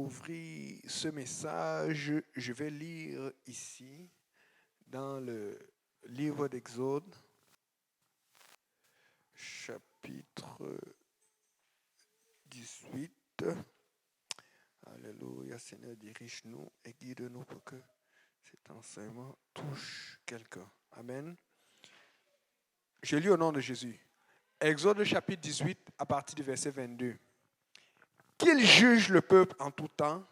ouvrir ce message, je vais lire ici dans le livre d'Exode, chapitre 18. Alléluia, Seigneur, dirige-nous et guide-nous pour que cet enseignement touche quelqu'un. Amen. Je lis au nom de Jésus. Exode chapitre 18 à partir du verset 22. Qu'il juge le peuple en tout temps,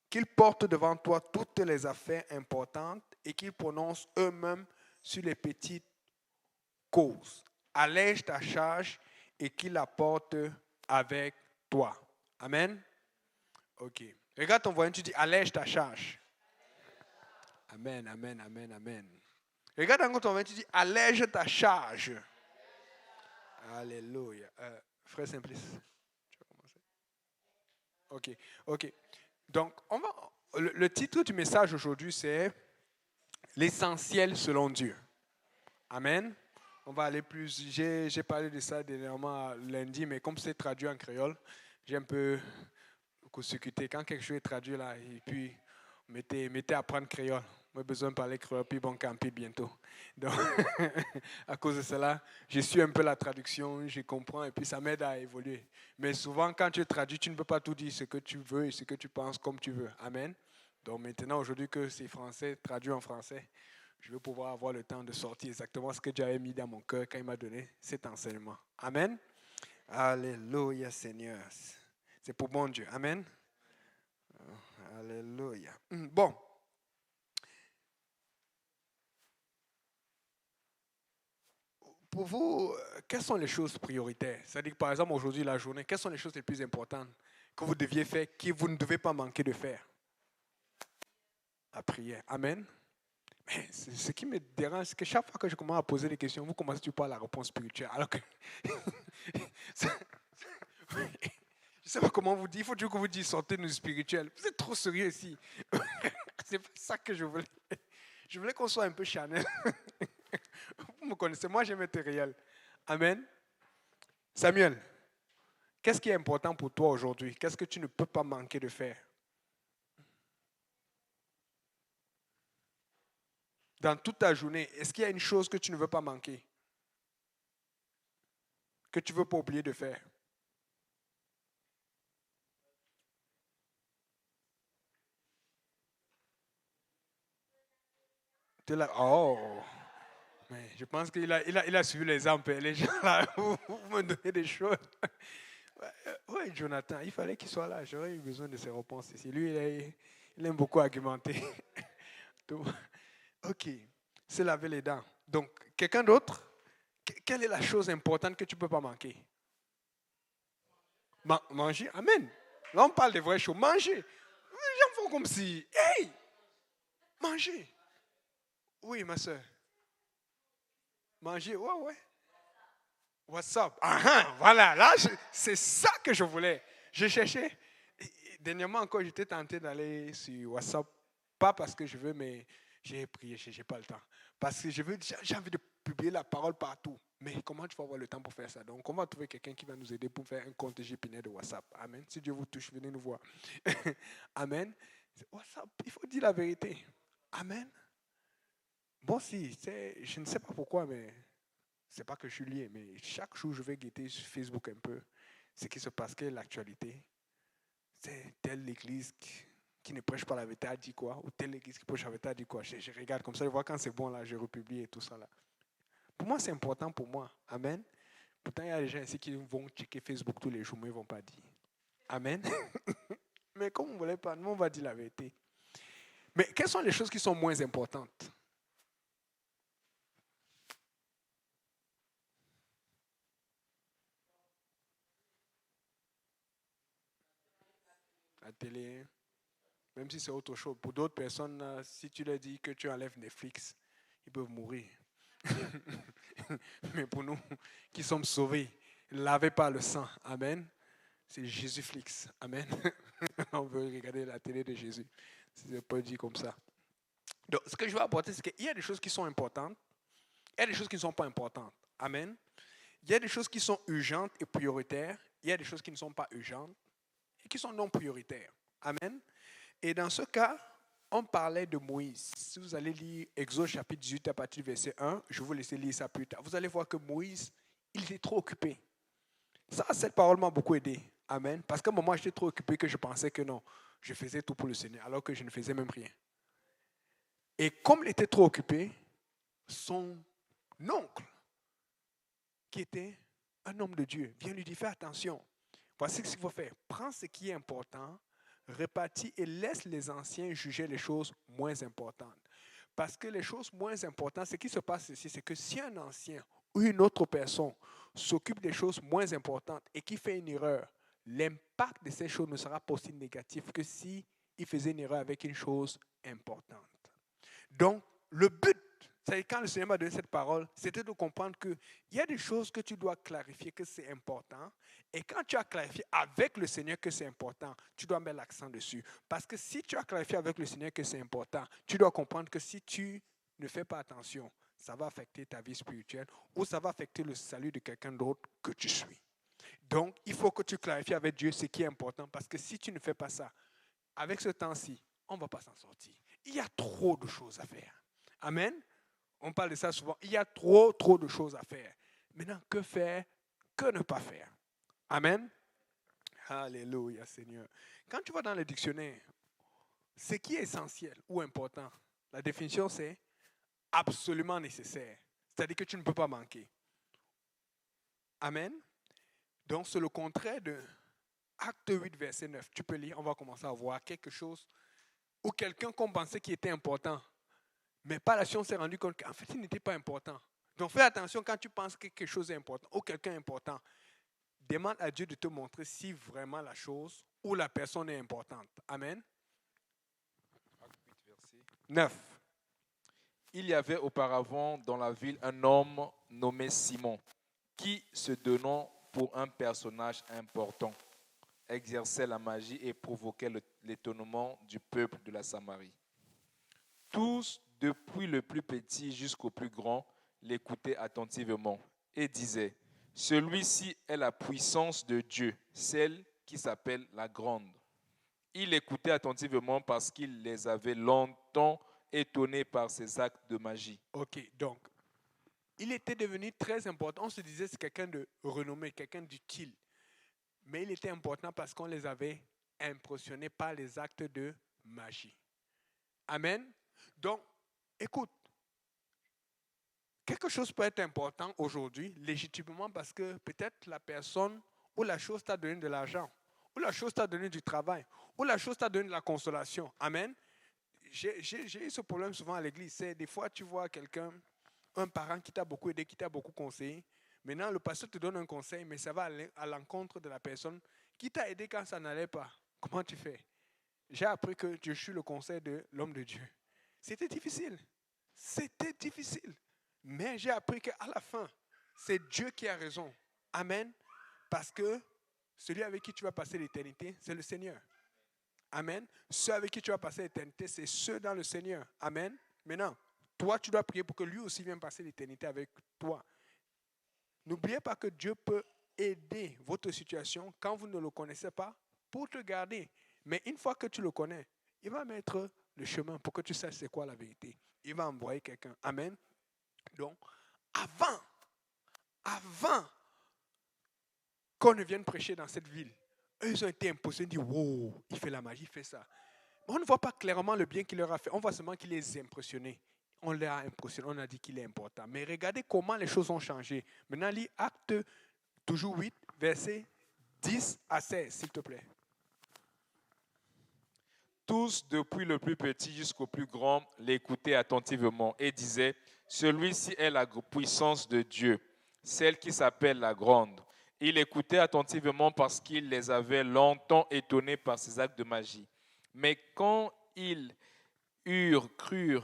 qu'il porte devant toi toutes les affaires importantes et qu'ils prononcent eux-mêmes sur les petites causes. Allège ta charge et qu'il la porte avec toi. Amen. Ok. Regarde ton voisin, tu dis allège ta charge. Amen, amen, amen, amen. Regarde encore ton voisin, tu dis allège ta charge. Alléluia. Frère Simplice, tu vas commencer. Ok. Donc, le titre du message aujourd'hui, c'est l'essentiel selon Dieu. Amen. On va aller plus. J'ai parlé de ça dernièrement lundi, mais comme c'est traduit en créole, j'ai un peu court-circuité. Quand quelque chose est traduit là, et puis mettez à apprendre créole. Moi, j'ai besoin de parler créole, puis bon camper bientôt. Donc, à cause de cela, je suis un peu la traduction, je comprends, et puis ça m'aide à évoluer. Mais souvent, quand tu traduis, tu ne peux pas tout dire ce que tu veux et ce que tu penses comme tu veux. Amen. Donc maintenant, aujourd'hui que c'est français, traduit en français, je vais pouvoir avoir le temps de sortir exactement ce que Dieu avait mis dans mon cœur quand il m'a donné cet enseignement. Amen. Alléluia, Seigneur. C'est pour bon Dieu. Amen. Alléluia. Bon. Pour vous, quelles sont les choses prioritaires? C'est-à-dire que, par exemple, aujourd'hui, la journée, quelles sont les choses les plus importantes que vous deviez faire, que vous ne devez pas manquer de faire? La prière. Amen. Mais ce qui me dérange, c'est que chaque fois que je commence à poser des questions, vous commencez toujours par la réponse spirituelle. Alors que je ne sais pas comment vous dire. Il faut toujours que vous dites sortez-nous du spirituel. Vous êtes trop sérieux ici. C'est pas ça que je voulais. Je voulais qu'on soit un peu charnel. Vous me connaissez, moi j'aime être réel. Amen. Samuel, qu'est-ce qui est important pour toi aujourd'hui? Qu'est-ce que tu ne peux pas manquer de faire? Dans toute ta journée, est-ce qu'il y a une chose que tu ne veux pas manquer? Que tu ne veux pas oublier de faire? Tu es là, oh! Mais je pense qu'il a suivi l'exemple. Les gens là, vous me donnez des choses. Oui, Jonathan, il fallait qu'il soit là. J'aurais eu besoin de ses réponses ici. Lui, il aime beaucoup argumenter. Donc, ok, c'est laver les dents. Donc, quelqu'un d'autre? Quelle est la chose importante que tu ne peux pas manquer? Manger, amen. Là, on parle des vraies choses. Manger. Les gens font comme si, hey, manger. Oui, ma soeur. Manger, ouais. WhatsApp. Voilà, là, c'est ça que je voulais. Je cherchais. Dernièrement encore, j'étais tenté d'aller sur WhatsApp. Pas parce que je veux, mais j'ai prié, je n'ai pas le temps. Parce que j'ai envie de publier la parole partout. Mais comment tu vas avoir le temps pour faire ça? Donc, on va trouver quelqu'un qui va nous aider pour faire un compte GPN de WhatsApp. Amen. Si Dieu vous touche, venez nous voir. Amen. WhatsApp, il faut dire la vérité. Amen. Bon, si, je ne sais pas pourquoi, mais c'est pas que je suis lié, mais chaque jour, je vais guetter sur Facebook un peu ce qui se passe, quelle est l'actualité. C'est telle église qui ne prêche pas la vérité a dit quoi, ou telle église qui prêche la vérité a dit quoi. Je regarde comme ça, je vois quand c'est bon, là, je republie et tout ça. Là. Pour moi, c'est important pour moi. Amen. Pourtant, il y a des gens ici qui vont checker Facebook tous les jours, mais ils ne vont pas dire. Amen. Mais comme on ne voulait pas, nous, on va dire la vérité. Mais quelles sont les choses qui sont moins importantes? La télé, même si c'est autre chose. Pour d'autres personnes, si tu leur dis que tu enlèves Netflix, ils peuvent mourir. Mais pour nous qui sommes sauvés, lavés par le sang, amen, c'est Jésus-Flix, amen. On veut regarder la télé de Jésus. C'est pas dit comme ça. Donc, ce que je veux apporter, c'est qu'il y a des choses qui sont importantes, il y a des choses qui ne sont pas importantes, amen. Il y a des choses qui sont urgentes et prioritaires, il y a des choses qui ne sont pas urgentes et qui sont non prioritaires. Amen. Et dans ce cas, on parlait de Moïse. Si vous allez lire Exode chapitre 18 à partir du verset 1, je vais vous laisser lire ça plus tard. Vous allez voir que Moïse, il était trop occupé. Ça, cette parole m'a beaucoup aidé. Amen. Parce qu'à un moment, j'étais trop occupé que je pensais que non, je faisais tout pour le Seigneur, alors que je ne faisais même rien. Et comme il était trop occupé, son oncle, qui était un homme de Dieu, vient lui dire, fais attention. Voici ce qu'il faut faire. Prends ce qui est important, répartis et laisse les anciens juger les choses moins importantes. Parce que les choses moins importantes, ce qui se passe ici, c'est que si un ancien ou une autre personne s'occupe des choses moins importantes et qui fait une erreur, l'impact de ces choses ne sera pas aussi négatif que si il faisait une erreur avec une chose importante. Donc, le but, c'est quand le Seigneur m'a donné cette parole, c'était de comprendre qu'il y a des choses que tu dois clarifier que c'est important. Et quand tu as clarifié avec le Seigneur que c'est important, tu dois mettre l'accent dessus. Parce que si tu as clarifié avec le Seigneur que c'est important, tu dois comprendre que si tu ne fais pas attention, ça va affecter ta vie spirituelle ou ça va affecter le salut de quelqu'un d'autre que tu suis. Donc, il faut que tu clarifies avec Dieu ce qui est important. Parce que si tu ne fais pas ça, avec ce temps-ci, on ne va pas s'en sortir. Il y a trop de choses à faire. Amen. On parle de ça souvent. Il y a trop de choses à faire. Maintenant, que faire? Que ne pas faire? Amen. Alléluia, Seigneur. Quand tu vas dans le dictionnaire, ce qui est essentiel ou important, la définition, c'est absolument nécessaire. C'est-à-dire que tu ne peux pas manquer. Amen. Donc, c'est le contraire de Acte 8, verset 9. Tu peux lire, on va commencer à voir quelque chose ou quelqu'un qu'on pensait qui était important. Mais par la suite, on s'est rendu compte qu'en fait, il n'était pas important. Donc, fais attention quand tu penses que quelque chose est important ou quelqu'un est important. Demande à Dieu de te montrer si vraiment la chose ou la personne est importante. Amen. Acte 8, verset. 9. Il y avait auparavant dans la ville un homme nommé Simon, qui, se donnant pour un personnage important, exerçait la magie et provoquait l'étonnement du peuple de la Samarie. Tous, depuis le plus petit jusqu'au plus grand, l'écoutaient attentivement et disaient, celui-ci est la puissance de Dieu, celle qui s'appelle la grande. Il écoutait attentivement parce qu'il les avait longtemps étonnés par ses actes de magie. OK, donc, il était devenu très important. On se disait que c'est quelqu'un de renommé, quelqu'un d'utile. Mais il était important parce qu'on les avait impressionnés par les actes de magie. Amen. Donc, écoute, quelque chose peut être important aujourd'hui, légitimement, parce que peut-être la personne ou la chose t'a donné de l'argent, ou la chose t'a donné du travail, ou la chose t'a donné de la consolation. Amen. J'ai eu ce problème souvent à l'église. C'est des fois, tu vois quelqu'un, un parent qui t'a beaucoup aidé, qui t'a beaucoup conseillé. Maintenant, le pasteur te donne un conseil, mais ça va à l'encontre de la personne qui t'a aidé quand ça n'allait pas. Comment tu fais? J'ai appris que je suis le conseil de l'homme de Dieu. C'était difficile. C'était difficile. Mais j'ai appris qu'à la fin, c'est Dieu qui a raison. Amen. Parce que celui avec qui tu vas passer l'éternité, c'est le Seigneur. Amen. Ceux avec qui tu vas passer l'éternité, c'est ceux dans le Seigneur. Amen. Maintenant, toi, tu dois prier pour que lui aussi vienne passer l'éternité avec toi. N'oubliez pas que Dieu peut aider votre situation quand vous ne le connaissez pas pour te garder. Mais une fois que tu le connais, il va mettre le chemin pour que tu saches c'est quoi la vérité. Il va envoyer quelqu'un. Amen. Donc, avant qu'on ne vienne prêcher dans cette ville, eux, ils ont été impressionnés, ils disent, wow, il fait la magie, il fait ça. Mais on ne voit pas clairement le bien qu'il leur a fait. On voit seulement qu'il les a impressionnés. On les a impressionnés, on a dit qu'il est important. Mais regardez comment les choses ont changé. Maintenant, lis Acte toujours 8, versets 10 à 16, s'il te plaît. Tous, depuis le plus petit jusqu'au plus grand, l'écoutaient attentivement et disaient, celui-ci est la puissance de Dieu, celle qui s'appelle la grande. Il écoutait attentivement parce qu'il les avait longtemps étonnés par ses actes de magie. Mais quand ils eurent cru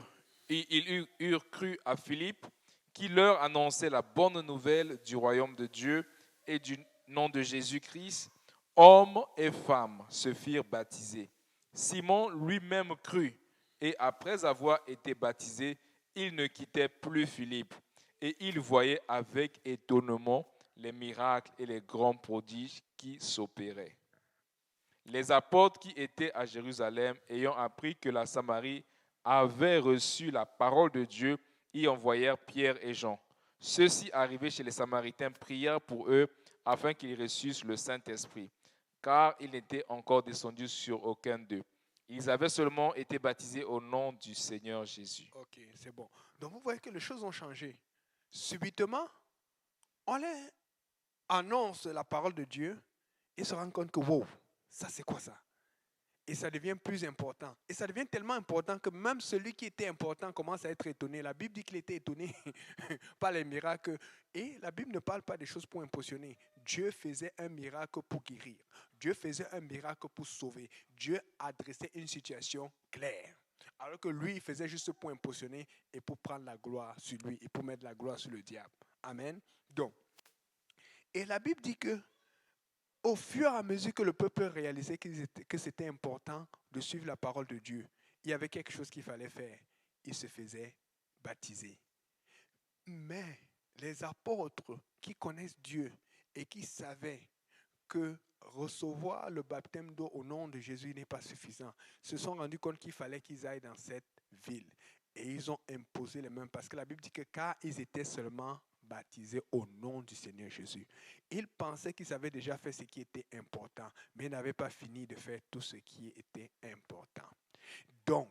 à Philippe, qui leur annonçait la bonne nouvelle du royaume de Dieu et du nom de Jésus-Christ, hommes et femmes se firent baptiser. Simon lui-même crut, et après avoir été baptisé, il ne quittait plus Philippe, et il voyait avec étonnement les miracles et les grands prodiges qui s'opéraient. Les apôtres qui étaient à Jérusalem, ayant appris que la Samarie avait reçu la parole de Dieu, y envoyèrent Pierre et Jean. Ceux-ci, arrivés chez les Samaritains, prièrent pour eux afin qu'ils reçussent le Saint-Esprit, car il n'était encore descendu sur aucun d'eux. Ils avaient seulement été baptisés au nom du Seigneur Jésus. Ok, c'est bon. Donc vous voyez que les choses ont changé. Subitement, on leur annonce la parole de Dieu et se rend compte que, wow, ça c'est quoi ça? Et ça devient plus important. Et ça devient tellement important que même celui qui était important commence à être étonné. La Bible dit qu'il était étonné par les miracles. Et la Bible ne parle pas des choses pour impressionner. Dieu faisait un miracle pour guérir. Dieu faisait un miracle pour sauver. Dieu adressait une situation claire. Alors que lui, il faisait juste pour impressionner et pour prendre la gloire sur lui et pour mettre la gloire sur le diable. Amen. Donc, et la Bible dit que au fur et à mesure que le peuple réalisait que c'était important de suivre la parole de Dieu, il y avait quelque chose qu'il fallait faire. Il se faisait baptiser. Mais les apôtres qui connaissent Dieu et qui savaient que recevoir le baptême d'eau au nom de Jésus n'est pas suffisant, se sont rendus compte qu'il fallait qu'ils aillent dans cette ville. Et ils ont imposé les mains parce que la Bible dit que car ils étaient seulement baptisés au nom du Seigneur Jésus. Ils pensaient qu'ils avaient déjà fait ce qui était important, mais n'avaient pas fini de faire tout ce qui était important. Donc,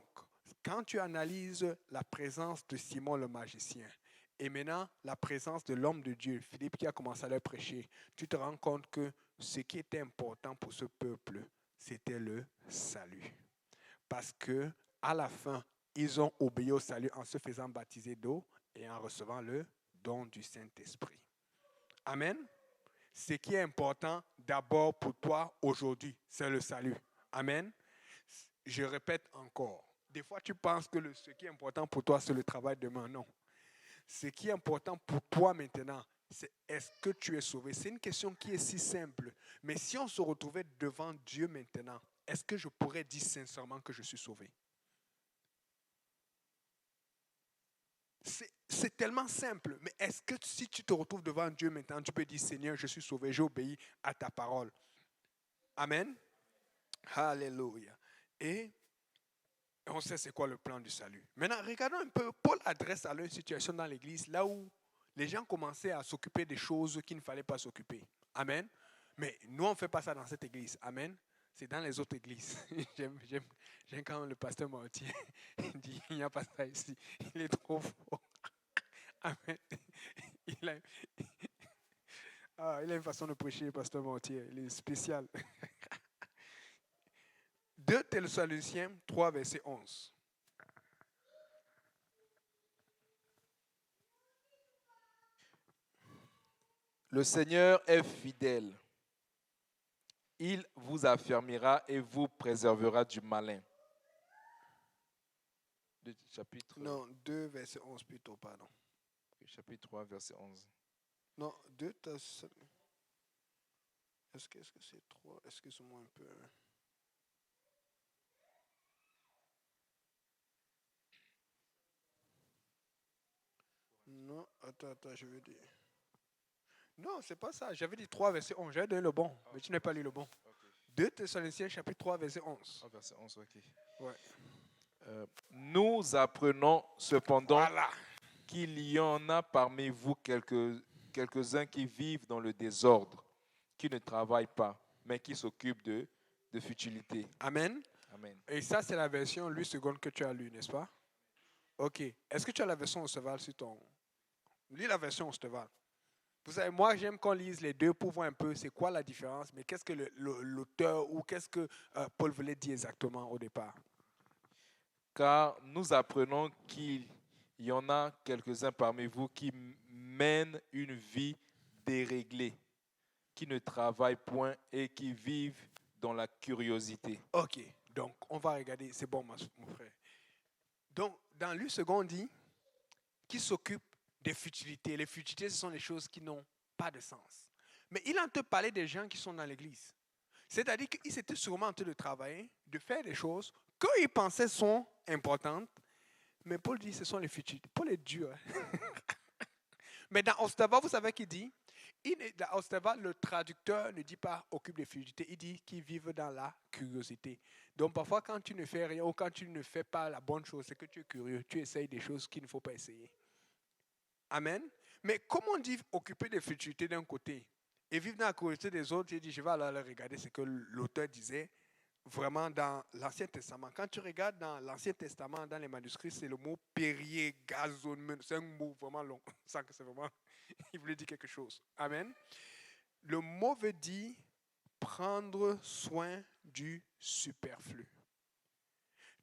quand tu analyses la présence de Simon le magicien et maintenant la présence de l'homme de Dieu, Philippe qui a commencé à leur prêcher, tu te rends compte que ce qui était important pour ce peuple, c'était le salut. Parce que à la fin, ils ont obéi au salut en se faisant baptiser d'eau et en recevant le don du Saint-Esprit. Amen. Ce qui est important d'abord pour toi aujourd'hui, c'est le salut. Amen. Je répète encore. Des fois, tu penses que ce qui est important pour toi, c'est le travail demain. Non. Ce qui est important pour toi maintenant, c'est est-ce que tu es sauvé? C'est une question qui est si simple. Mais si on se retrouvait devant Dieu maintenant, est-ce que je pourrais dire sincèrement que je suis sauvé? C'est tellement simple. Mais est-ce que si tu te retrouves devant Dieu maintenant, tu peux dire, Seigneur, je suis sauvé, j'ai obéi à ta parole. Amen. Alléluia. Et on sait c'est quoi le plan du salut. Maintenant, regardons un peu. Paul adresse alors une situation dans l'église là où les gens commençaient à s'occuper des choses qu'il ne fallait pas s'occuper. Amen. Mais nous, on ne fait pas ça dans cette église. Amen. C'est dans les autres églises. J'aime quand le pasteur Mortier dit il n'y a pas ça ici. Il est trop fort. Amen. Il a une façon de prêcher, le pasteur Mortier. Il est spécial. 2 Thessaloniciens 3, verset 11. Le Seigneur est fidèle. Il vous affermira et vous préservera du malin. Chapitre, Non, 2, verset 11 plutôt, pardon. chapitre 3, verset 11. Non, 2 Thessaloniciens. Est-ce que c'est 3? Excuse-moi un peu. Non, attends, je veux dire. Non, c'est pas ça. J'avais dit 3, verset 11. J'avais donné le bon, mais tu n'as pas lu le bon. Okay. 2 Thessaloniciens, chapitre 3, verset 11. Oh, verset 11, ok. Ouais. Nous apprenons cependant Voilà. qu'il y en a parmi vous quelques-uns qui vivent dans le désordre, qui ne travaillent pas, mais qui s'occupent de futilité. Amen. Amen. Et ça, c'est la version 8 secondes que tu as lue, n'est-ce pas? Ok. Est-ce que tu as la version Osteval sur ton... Lis la version Osteval. Vous savez, moi, j'aime qu'on lise les deux pour voir un peu c'est quoi la différence, mais qu'est-ce que l'auteur ou qu'est-ce que Paul voulait dire exactement au départ. Car nous apprenons qu'il y en a quelques-uns parmi vous qui mènent une vie déréglée, qui ne travaillent point et qui vivent dans la curiosité. Ok, donc on va regarder, c'est bon mon frère. Donc, dans lui second, on dit qui s'occupe des futilités. Les futilités, ce sont les choses qui n'ont pas de sens. Mais il en te parlait des gens qui sont dans l'église. C'est-à-dire qu'ils étaient sûrement en train de travailler, de faire des choses qu'ils pensaient sont importantes. Mais Paul dit ce sont les futilités. Paul est dur. Mais dans Ostava, vous savez qu'il dit Au Stava, le traducteur ne dit pas occupe des fidélités, il dit qu'ils vivent dans la curiosité. Donc parfois, quand tu ne fais rien ou quand tu ne fais pas la bonne chose, c'est que tu es curieux, tu essayes des choses qu'il ne faut pas essayer. Amen. Mais comment on dit occuper des futilités d'un côté et vivre dans la curiosité des autres, j'ai dit, je vais aller regarder ce que l'auteur disait vraiment dans l'Ancien Testament. Quand tu regardes dans l'Ancien Testament, dans les manuscrits, c'est le mot périégazomène. C'est un mot vraiment long. Ça, c'est vraiment, il voulait dire quelque chose. Amen. Le mot veut dire prendre soin du superflu.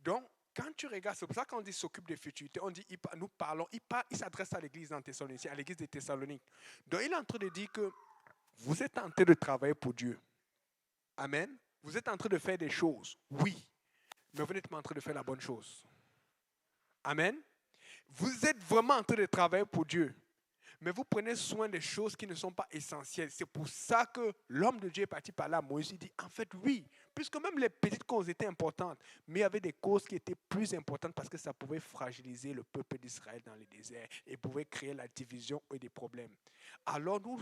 Donc, quand tu regardes, c'est pour ça qu'on dit s'occupe des futilités, on dit, nous parlons, il s'adresse à l'église dans Thessalonique, à l'église de Thessalonique. Donc, il est en train de dire que vous êtes en train de travailler pour Dieu. Amen. Vous êtes en train de faire des choses, oui, mais vous n'êtes pas en train de faire la bonne chose. Amen. Vous êtes vraiment en train de travailler pour Dieu, mais vous prenez soin des choses qui ne sont pas essentielles. C'est pour ça que l'homme de Dieu est parti par là. Moïse dit, en fait, oui, puisque même les petites causes étaient importantes, mais il y avait des causes qui étaient plus importantes parce que ça pouvait fragiliser le peuple d'Israël dans le désert et pouvait créer la division et des problèmes. Alors nous,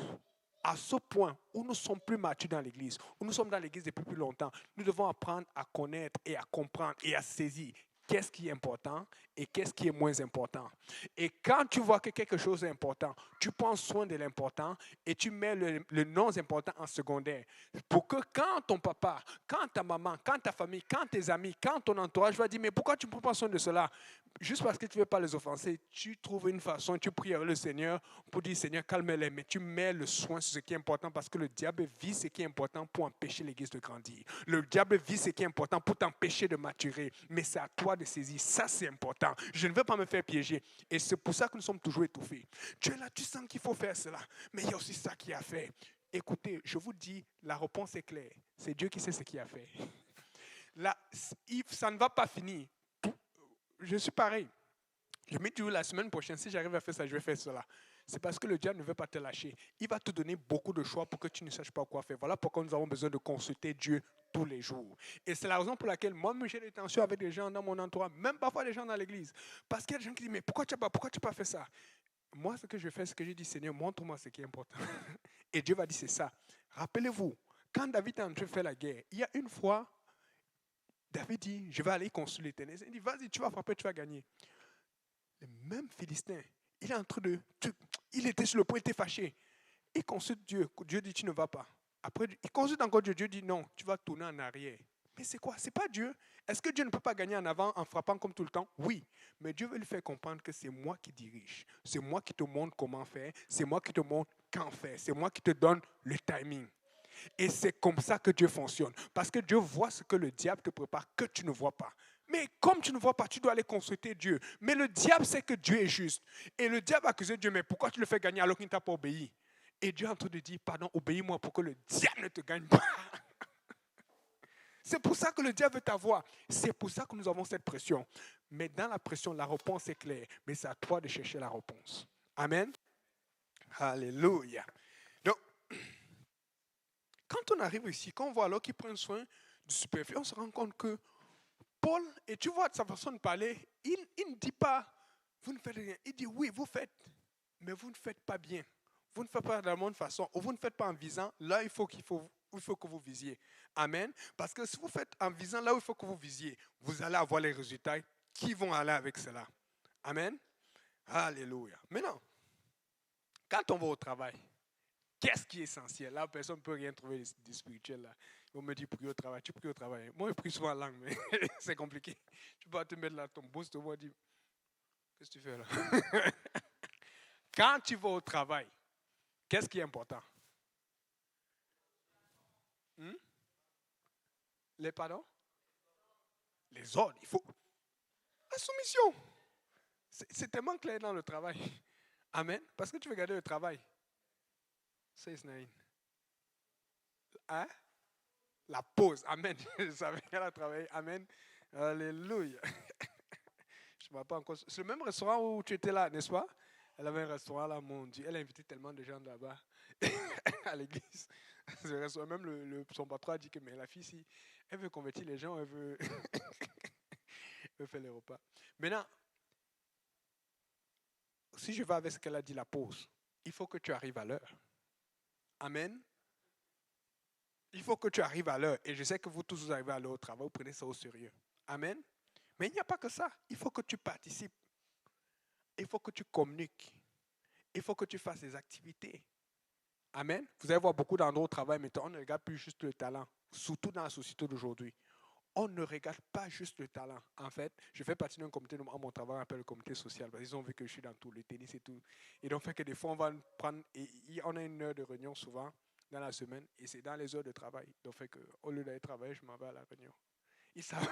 à ce point où nous sommes plus matures dans l'Église, où nous sommes dans l'Église depuis plus longtemps, nous devons apprendre à connaître et à comprendre et à saisir qu'est-ce qui est important et qu'est-ce qui est moins important. Et quand tu vois que quelque chose est important, tu prends soin de l'important et tu mets le non important en secondaire. Pour que quand ton papa, quand ta maman, quand ta famille, quand tes amis, quand ton entourage va dire, mais pourquoi tu ne prends pas soin de cela? Juste parce que tu ne veux pas les offenser, tu trouves une façon, tu pries avec le Seigneur pour dire, Seigneur, calme-les, mais tu mets le soin sur ce qui est important parce que le diable vise ce qui est important pour empêcher l'Église de grandir. Le diable vise ce qui est important pour t'empêcher de maturer, mais c'est à toi de saisir. Ça, c'est important. Je ne veux pas me faire piéger. Et c'est pour ça que nous sommes toujours étouffés. Tu es là, tu sens qu'il faut faire cela, mais il y a aussi ça qui a fait. Écoutez, je vous dis, la réponse est claire. C'est Dieu qui sait ce qu'il a fait. Là, ça ne va pas finir. Je suis pareil. Je me dis la semaine prochaine, si j'arrive à faire ça, je vais faire cela. C'est parce que le diable ne veut pas te lâcher. Il va te donner beaucoup de choix pour que tu ne saches pas quoi faire. Voilà pourquoi nous avons besoin de consulter Dieu tous les jours. Et c'est la raison pour laquelle moi, j'ai des tensions avec des gens dans mon entourage, même parfois des gens dans l'église. Parce qu'il y a des gens qui disent, mais pourquoi tu n'as pas fait ça? Moi, ce que je fais, c'est que je dis, Seigneur, montre-moi ce qui est important. Et Dieu va dire, c'est ça. Rappelez-vous, quand David est en train de faire la guerre, il y a une fois, David dit, je vais aller consulter l'Éternel. Il dit, vas-y, tu vas frapper, tu vas gagner. Le même Philistin, il est en train de... Il était sur le point, il était fâché. Il consulte Dieu. Dieu dit, tu ne vas pas. Après, il consulte encore Dieu. Dieu dit, non, tu vas tourner en arrière. Mais c'est quoi? C'est pas Dieu. Est-ce que Dieu ne peut pas gagner en avant en frappant comme tout le temps? Oui. Mais Dieu veut lui faire comprendre que c'est moi qui dirige. C'est moi qui te montre comment faire. C'est moi qui te montre quand faire. C'est moi qui te donne le timing. Et c'est comme ça que Dieu fonctionne. Parce que Dieu voit ce que le diable te prépare que tu ne vois pas. Mais comme tu ne vois pas, tu dois aller consulter Dieu. Mais le diable sait que Dieu est juste. Et le diable accuse Dieu, mais pourquoi tu le fais gagner alors qu'il ne t'a pas obéi? Et Dieu est en train de dire, pardon, obéis-moi pour que le diable ne te gagne pas. C'est pour ça que le diable veut t'avoir. C'est pour ça que nous avons cette pression. Mais dans la pression, la réponse est claire. Mais c'est à toi de chercher la réponse. Amen. Alléluia. Donc, quand on arrive ici, quand on voit alors qu'ils prennent soin du superflu, on se rend compte que Paul, et tu vois de sa façon de parler, il ne dit pas, vous ne faites rien. Il dit, oui, vous faites, mais vous ne faites pas bien. Vous ne faites pas de la bonne façon, ou vous ne faites pas en visant là il faut que vous visiez. Amen. Parce que si vous faites en visant là où il faut que vous visiez, vous allez avoir les résultats qui vont aller avec cela. Amen. Alléluia. Maintenant, quand on va au travail, qu'est-ce qui est essentiel? Là, personne ne peut rien trouver de spirituel. Là. On me dit prie au travail. Tu pries au travail. Moi, je prie souvent en langue, mais c'est compliqué. Tu peux te mettre là, ton boss te voit dire, qu'est-ce que tu fais là? Quand tu vas au travail, qu'est-ce qui est important? Les pardons? Les ordres. Il faut. La soumission. C'est tellement clair dans le travail. Amen. Parce que tu veux garder le travail. C'est Isnaïn. Hein? La pause. Amen. Je savais qu'elle a travaillé. Amen. Alléluia. Je ne me rappelle pas encore. C'est le même restaurant où tu étais là, n'est-ce pas? Elle avait un restaurant là, mon Dieu. Elle a invité tellement de gens là-bas à l'église. Ce restaurant, même son patron a dit que mais la fille, si elle veut convertir les gens, elle veut, elle veut faire les repas. Maintenant, si je vais avec ce qu'elle a dit, la pause, il faut que tu arrives à l'heure. Amen. Il faut que tu arrives à l'heure. Et je sais que vous tous vous arrivez à l'heure au travail, vous prenez ça au sérieux. Amen. Mais il n'y a pas que ça. Il faut que tu participes. Il faut que tu communiques. Il faut que tu fasses des activités. Amen. Vous allez voir beaucoup d'endroits au travail, mais on ne regarde plus juste le talent, surtout dans la société d'aujourd'hui. On ne regarde pas juste le talent. En fait, je fais partie d'un comité, mon travail on appelle le comité social. Ils ont vu que je suis dans tout le tennis et tout. Et donc, fait que des fois, on va prendre, on a une heure de réunion souvent dans la semaine, et c'est dans les heures de travail. Donc, fait que, au lieu d'aller travailler, je m'en vais à la réunion. Ils savent.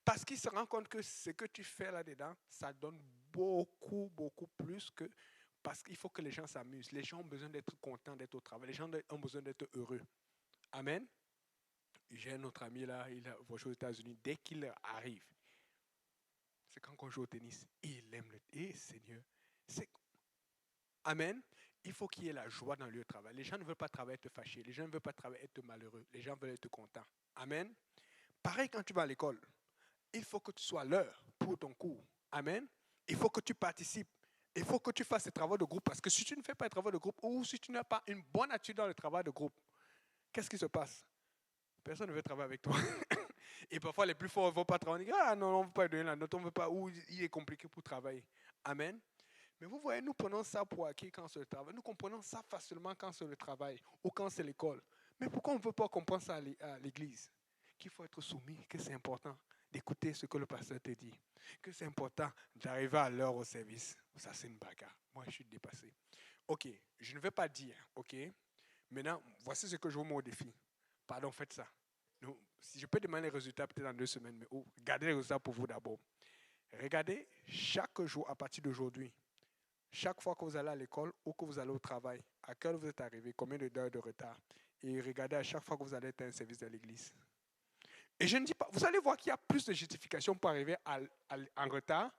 Parce qu'ils se rendent compte que ce que tu fais là-dedans, ça donne beaucoup, beaucoup plus que. Parce qu'il faut que les gens s'amusent. Les gens ont besoin d'être contents d'être au travail. Les gens ont besoin d'être heureux. Amen. J'ai un autre ami là, il va jouer aux États-Unis. Dès qu'il arrive, c'est quand on joue au tennis. Il aime le tennis. Seigneur. Amen. Il faut qu'il y ait la joie dans le travail. Les gens ne veulent pas travailler être fâchés. Les gens ne veulent pas travailler être malheureux. Les gens veulent être contents. Amen. Pareil quand tu vas à l'école. Il faut que tu sois l'heure pour ton cours. Amen. Il faut que tu participes. Il faut que tu fasses des travaux de groupe. Parce que si tu ne fais pas de travaux de groupe ou si tu n'as pas une bonne attitude dans le travail de groupe, qu'est-ce qui se passe? Personne ne veut travailler avec toi. Et parfois, les plus forts ne vont pas travailler. Ah non, on ne veut pas donner la note, on ne veut pas, ou il est compliqué pour travailler. Amen. Mais vous voyez, nous prenons ça pour acquis quand c'est le travail. Nous comprenons ça facilement quand c'est le travail ou quand c'est l'école. Mais pourquoi on ne veut pas comprendre ça à l'église? Qu'il faut être soumis, que c'est important d'écouter ce que le pasteur te dit, que c'est important d'arriver à l'heure au service. Ça, c'est une bagarre. Moi, je suis dépassé. OK, je ne vais pas dire, OK, maintenant, voici ce que je vous mets au défi. Pardon, faites ça. Non, si je peux demander les résultats peut-être dans 2 semaines, mais gardez les résultats pour vous d'abord. Regardez chaque jour à partir d'aujourd'hui, chaque fois que vous allez à l'école ou que vous allez au travail, à quelle heure vous êtes arrivé, combien d'heures de retard. Et regardez à chaque fois que vous allez être à un service de l'église. Et je ne dis pas, vous allez voir qu'il y a plus de justifications pour arriver en retard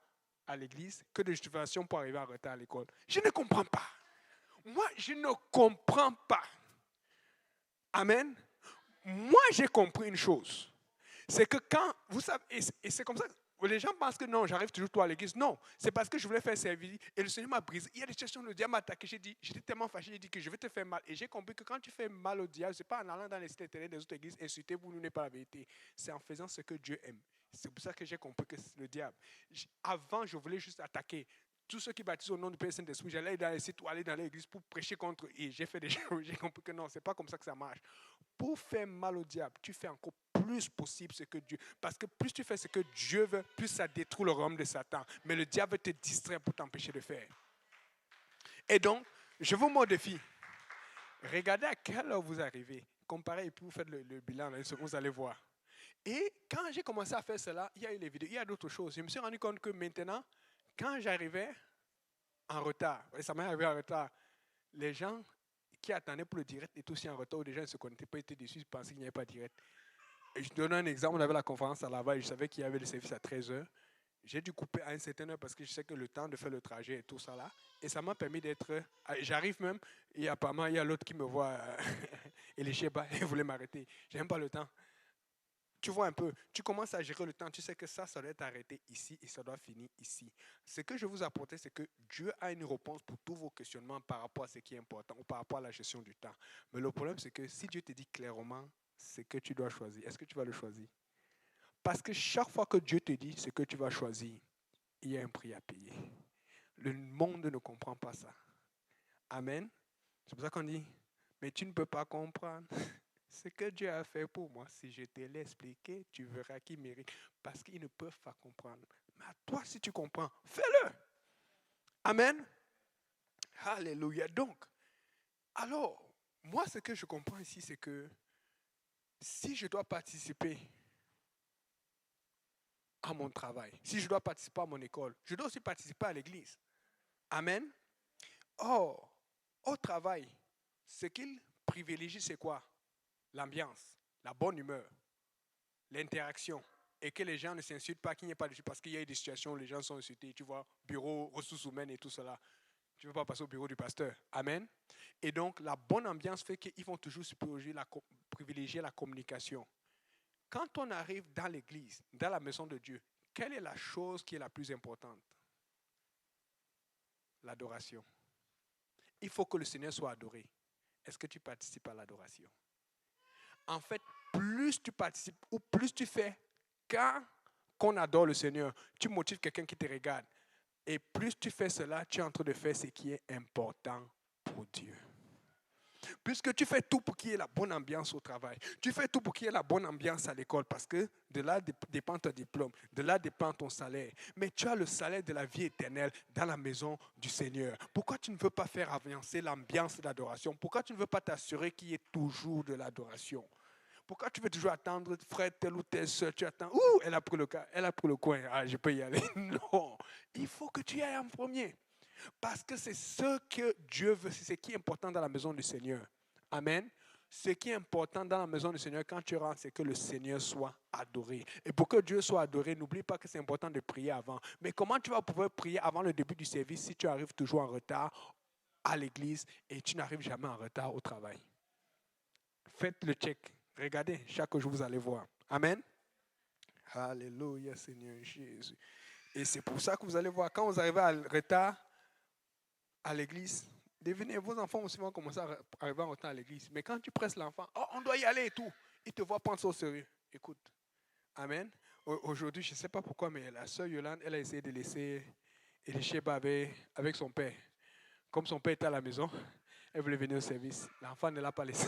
à l'église que de justifications pour arriver en retard à l'école. Je ne comprends pas. Moi, je ne comprends pas. Amen. Moi, j'ai compris une chose. C'est que quand, vous savez, et c'est comme ça, les gens pensent que non, j'arrive toujours tôt à l'église. Non, c'est parce que je voulais faire servir et le Seigneur m'a brisé. Il y a des situations où le diable m'a attaqué. J'ai dit, j'étais tellement fâché, j'ai dit que je vais te faire mal. Et j'ai compris que quand tu fais mal au diable, ce n'est pas en allant dans les cités éternelles des autres églises, insultez-vous, nous n'est pas la vérité. C'est en faisant ce que Dieu aime. C'est pour ça que j'ai compris que le diable. Avant, je voulais juste attaquer tous ceux qui baptisent au nom du Père Saint-Esprit. J'allais dans les sites ou aller dans l'église pour prêcher contre eux. Et j'ai fait des choses, j'ai compris que non, ce n'est pas comme ça que ça marche. Pour faire mal au diable, tu fais encore plus possible ce que Dieu. Parce que plus tu fais ce que Dieu veut, plus ça détruit le royaume de Satan. Mais le diable veut te distraire pour t'empêcher de faire. Et donc, je vous mets au défi. Regardez à quelle heure vous arrivez. Comparez et puis vous faites le bilan, là, ce que vous allez voir. Et quand j'ai commencé à faire cela, il y a eu les vidéos, il y a d'autres choses. Je me suis rendu compte que maintenant, quand j'arrivais en retard, et ça m'est arrivé en retard, les gens qui attendaient pour le direct étaient aussi en retard, ou les gens ne se connectaient pas, étaient déçus, ils pensaient qu'il n'y avait pas de direct. Et je donne un exemple, on avait la conférence à Laval, je savais qu'il y avait le service à 13h. J'ai dû couper à une certaine heure parce que je sais que le temps de faire le trajet et tout ça là. Et ça m'a permis d'être. J'arrive même, et apparemment, il y a l'autre qui me voit, et les Sheba, il voulait m'arrêter. Je n'ai même pas le temps. Tu vois un peu, tu commences à gérer le temps, tu sais que ça doit être arrêté ici et ça doit finir ici. Ce que je vous apporte, c'est que Dieu a une réponse pour tous vos questionnements par rapport à ce qui est important ou par rapport à la gestion du temps. Mais le problème, c'est que si Dieu te dit clairement ce que tu dois choisir, est-ce que tu vas le choisir? Parce que chaque fois que Dieu te dit ce que tu vas choisir, il y a un prix à payer. Le monde ne comprend pas ça. Amen. C'est pour ça qu'on dit, mais tu ne peux pas comprendre. Ce que Dieu a fait pour moi, si je te l'ai expliqué, tu verras qu'il mérite. Parce qu'ils ne peuvent pas comprendre. Mais à toi, si tu comprends, fais-le. Amen. Alléluia. Donc, alors, moi, ce que je comprends ici, c'est que si je dois participer à mon travail, si je dois participer à mon école, je dois aussi participer à l'église. Amen. Or, au travail, ce qu'il privilégie, c'est quoi? L'ambiance, la bonne humeur, l'interaction. Et que les gens ne s'insultent pas, qu'il n'y ait pas de... Parce qu'il y a des situations où les gens sont insultés, tu vois, bureau, ressources humaines et tout cela. Tu ne veux pas passer au bureau du pasteur. Amen. Et donc, la bonne ambiance fait qu'ils vont toujours privilégier la communication. Quand on arrive dans l'église, dans la maison de Dieu, quelle est la chose qui est la plus importante? L'adoration. Il faut que le Seigneur soit adoré. est-ce que tu participes à l'adoration? En fait, plus tu participes ou plus tu fais quand qu'on adore le Seigneur, tu motives quelqu'un qui te regarde. Et plus tu fais cela, tu es en train de faire ce qui est important pour Dieu. Puisque tu fais tout pour qu'il y ait la bonne ambiance au travail. Tu fais tout pour qu'il y ait la bonne ambiance à l'école parce que de là dépend ton diplôme, de là dépend ton salaire. Mais tu as le salaire de la vie éternelle dans la maison du Seigneur. Pourquoi tu ne veux pas faire avancer l'ambiance d'adoration? Pourquoi tu ne veux pas t'assurer qu'il y ait toujours de l'adoration? Pourquoi tu veux toujours attendre, frère, telle ou telle soeur, tu attends, ouh, elle a pris le coin, ah, je peux y aller. Non, il faut que tu y ailles en premier. Parce que c'est ce que Dieu veut, c'est ce qui est important dans la maison du Seigneur. Amen. Ce qui est important dans la maison du Seigneur quand tu rentres, c'est que le Seigneur soit adoré. Et pour que Dieu soit adoré, n'oublie pas que c'est important de prier avant. Mais comment tu vas pouvoir prier avant le début du service si tu arrives toujours en retard à l'église et tu n'arrives jamais en retard au travail? Faites le check. Regardez, chaque jour vous allez voir. Amen. Alléluia, Seigneur Jésus. Et c'est pour ça que vous allez voir, quand vous arrivez en retard à l'église, devinez, vos enfants vont souvent commencer à arriver en retard à l'église. Mais quand tu presses l'enfant, oh, on doit y aller et tout, il te voit prendre ça au sérieux. Écoute. Amen. Aujourd'hui, je ne sais pas pourquoi, mais la sœur Yolande, elle a essayé de laisser Elisheba avec son père. Comme son père était à la maison, elle voulait venir au service. L'enfant ne l'a pas laissé.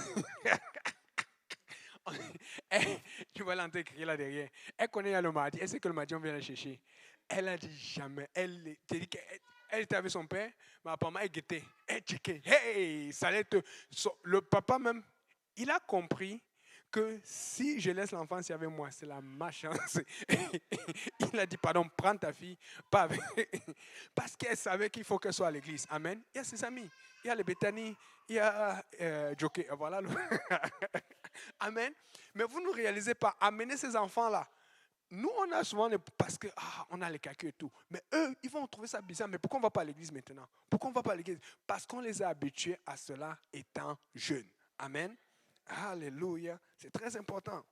Tu vois l'entrée crier là derrière. Elle connaît le mardi. Elle sait que le mardi, on vient la chercher. Elle a dit jamais. Elle était avec son père, mais apparemment, elle guettait. Elle checkait. Hey, ça allait te. Le papa même, il a compris que si je laisse l'enfant avec moi, c'est ma chance. Il a dit, pardon, prends ta fille, pas avec. Parce qu'elle savait qu'il faut qu'elle soit à l'église. Amen. Il y a ses amis. Il y a les Bethany, il y a Jockey. Voilà. Amen. Mais vous ne réalisez pas, amener ces enfants-là. Nous, on a souvent, parce que on a les calculs et tout. Mais eux, ils vont trouver ça bizarre. Mais pourquoi on ne va pas à l'église maintenant? Pourquoi on ne va pas à l'église? Parce qu'on les a habitués à cela étant jeunes. Amen. Alléluia. C'est très important.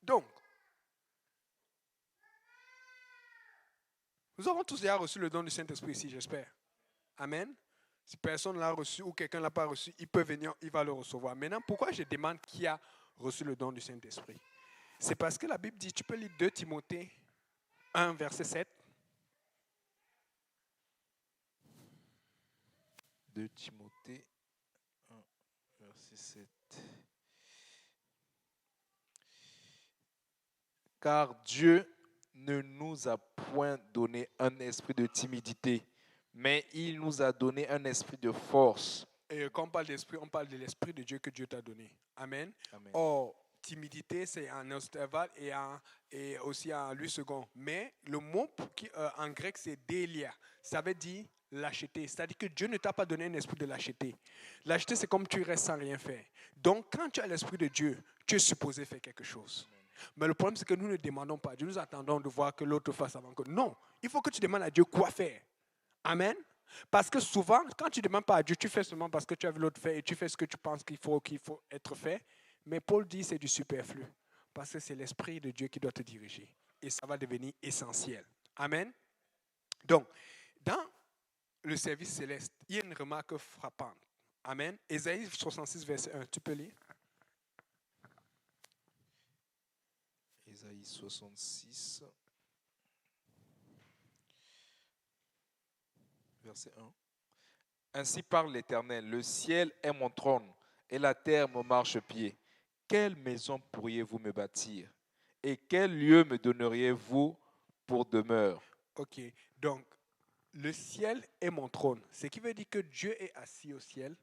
Donc, nous avons tous déjà reçu le don du Saint-Esprit ici, j'espère. Amen. Si personne ne l'a reçu ou quelqu'un ne l'a pas reçu, il peut venir, il va le recevoir. Maintenant, pourquoi je demande qui a reçu le don du Saint-Esprit? C'est parce que la Bible dit, tu peux lire 2 Timothée 1, verset 7. 2 Timothée 1, verset 7. Car Dieu ne nous a point donné un esprit de timidité, mais il nous a donné un esprit de force. Et quand on parle d'esprit, on parle de l'esprit de Dieu que Dieu t'a donné. Amen. Amen. Or, timidité, c'est en intervalle et aussi en 8 secondes. Mais le mot en grec, c'est délia. Ça veut dire lâcheté. C'est-à-dire que Dieu ne t'a pas donné un esprit de lâcheté. Lâcheté, c'est comme tu restes sans rien faire. Donc, quand tu as l'esprit de Dieu, tu es supposé faire quelque chose. Mais le problème, c'est que nous ne demandons pas. Nous attendons de voir que l'autre fasse avant que. Non, il faut que tu demandes à Dieu quoi faire. Amen. Parce que souvent, quand tu ne demandes pas à Dieu, tu fais seulement parce que tu as vu l'autre faire et tu fais ce que tu penses qu'il faut être fait. Mais Paul dit que c'est du superflu. Parce que c'est l'Esprit de Dieu qui doit te diriger. Et ça va devenir essentiel. Amen. Donc, dans le service céleste, il y a une remarque frappante. Amen. Ésaïe 66, verset 1. Tu peux lire? Ésaïe 66, verset 1. Ainsi parle l'Éternel, le ciel est mon trône et la terre mon marchepied. Quelle maison pourriez-vous me bâtir? Et quel lieu me donneriez-vous pour demeure? Ok, donc le ciel est mon trône. Ce qui veut dire que Dieu est assis au ciel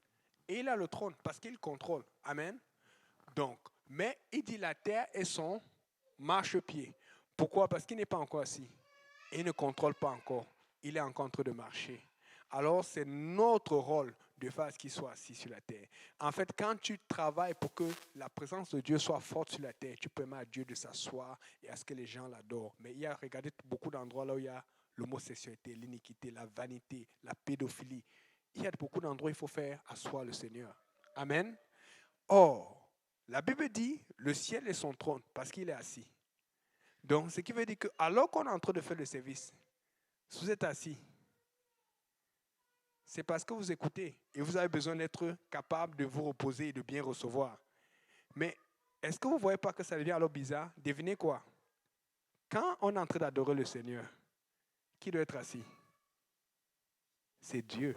et il a le trône parce qu'il contrôle. Amen. Donc, mais il dit la terre est son marchepied. Pourquoi? Parce qu'il n'est pas encore assis. Il ne contrôle pas encore. Il est encore en train de marcher. Alors, c'est notre rôle de faire ce qu'il soit assis sur la terre. En fait, quand tu travailles pour que la présence de Dieu soit forte sur la terre, tu permets à Dieu de s'asseoir et à ce que les gens l'adorent. Mais il y a, regardez, beaucoup d'endroits là où il y a l'homosexualité, l'iniquité, la vanité, la pédophilie. Il y a beaucoup d'endroits où il faut faire asseoir le Seigneur. Amen. Or, la Bible dit, le ciel est son trône parce qu'il est assis. Donc, ce qui veut dire que alors qu'on est en train de faire le service, si vous êtes assis, c'est parce que vous écoutez et vous avez besoin d'être capable de vous reposer et de bien recevoir. Mais est-ce que vous ne voyez pas que ça devient alors bizarre? Devinez quoi? Quand on est en train d'adorer le Seigneur, qui doit être assis? C'est Dieu.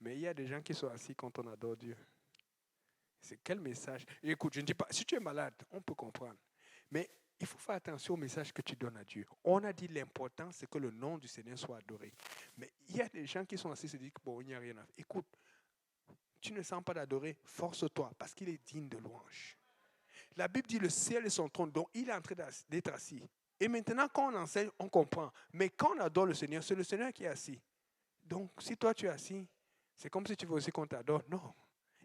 Mais il y a des gens qui sont assis quand on adore Dieu. C'est quel message? Écoute, je ne dis pas, si tu es malade, on peut comprendre. Mais il faut faire attention au message que tu donnes à Dieu. On a dit l'important, c'est que le nom du Seigneur soit adoré. Mais il y a des gens qui sont assis et se disent, bon, il n'y a rien à faire. Écoute, tu ne sens pas d'adorer, force-toi, parce qu'il est digne de louange. La Bible dit le ciel est son trône, donc il est en train d'être assis. Et maintenant, quand on enseigne, on comprend. Mais quand on adore le Seigneur, c'est le Seigneur qui est assis. Donc, si toi tu es assis, c'est comme si tu veux aussi qu'on t'adore. Non.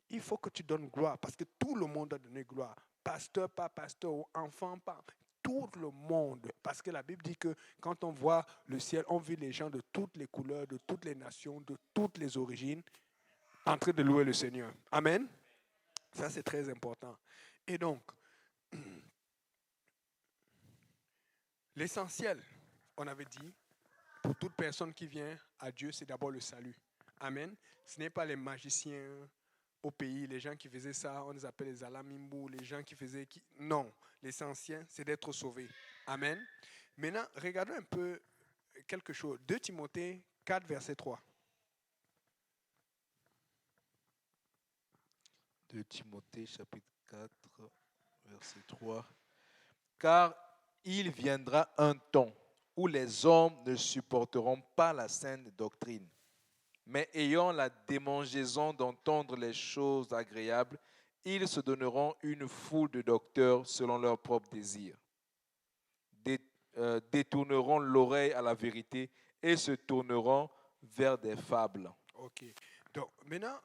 Il faut que tu donnes gloire, parce que tout le monde a donné gloire. Pasteur, pas pasteur, enfant, pas. Tout le monde. Parce que la Bible dit que quand on voit le ciel, on vit les gens de toutes les couleurs, de toutes les nations, de toutes les origines, en train de louer le Seigneur. Amen. Ça, c'est très important. Et donc, l'essentiel, on avait dit, pour toute personne qui vient à Dieu, c'est d'abord le salut. Amen. Ce n'est pas les magiciens au pays, les gens qui faisaient ça, on les appelle les alamimbu, les gens qui faisaient... Non, l'essentiel, c'est d'être sauvé. Amen. Maintenant, regardons un peu quelque chose. 2 Timothée 4, verset 3. 2 Timothée chapitre 4, verset 3. Car il viendra un temps où les hommes ne supporteront pas la saine doctrine, mais ayant la démangeaison d'entendre les choses agréables, ils se donneront une foule de docteurs selon leurs propres désirs, détourneront l'oreille à la vérité et se tourneront vers des fables. OK. Donc, maintenant,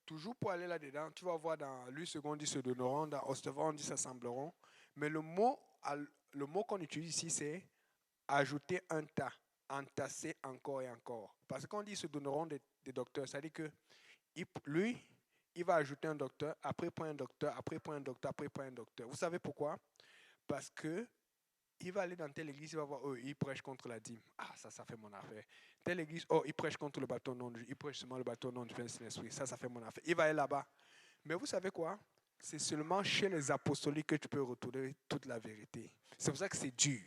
toujours pour aller là-dedans, tu vas voir dans lui second dit se donneront, dans Ostevant on dit s'assembleront. Mais le mot qu'on utilise ici, c'est ajouter un tas, entasser encore et encore. Parce que quand on dit se donneront des docteurs, ça dit que lui, il va ajouter un docteur, après il prend un docteur, après il prend un docteur, après il prend un docteur. Vous savez pourquoi? Parce que il va aller dans telle église, il va voir, oh, il prêche contre la dîme. Ah, ça fait mon affaire. Telle église, oh, il prêche contre le bâton non, il prêche seulement le bâton non du Saint-Esprit. Ça fait mon affaire. Il va aller là-bas. Mais vous savez quoi? C'est seulement chez les apostoliques que tu peux retrouver toute la vérité. C'est pour ça que c'est dur.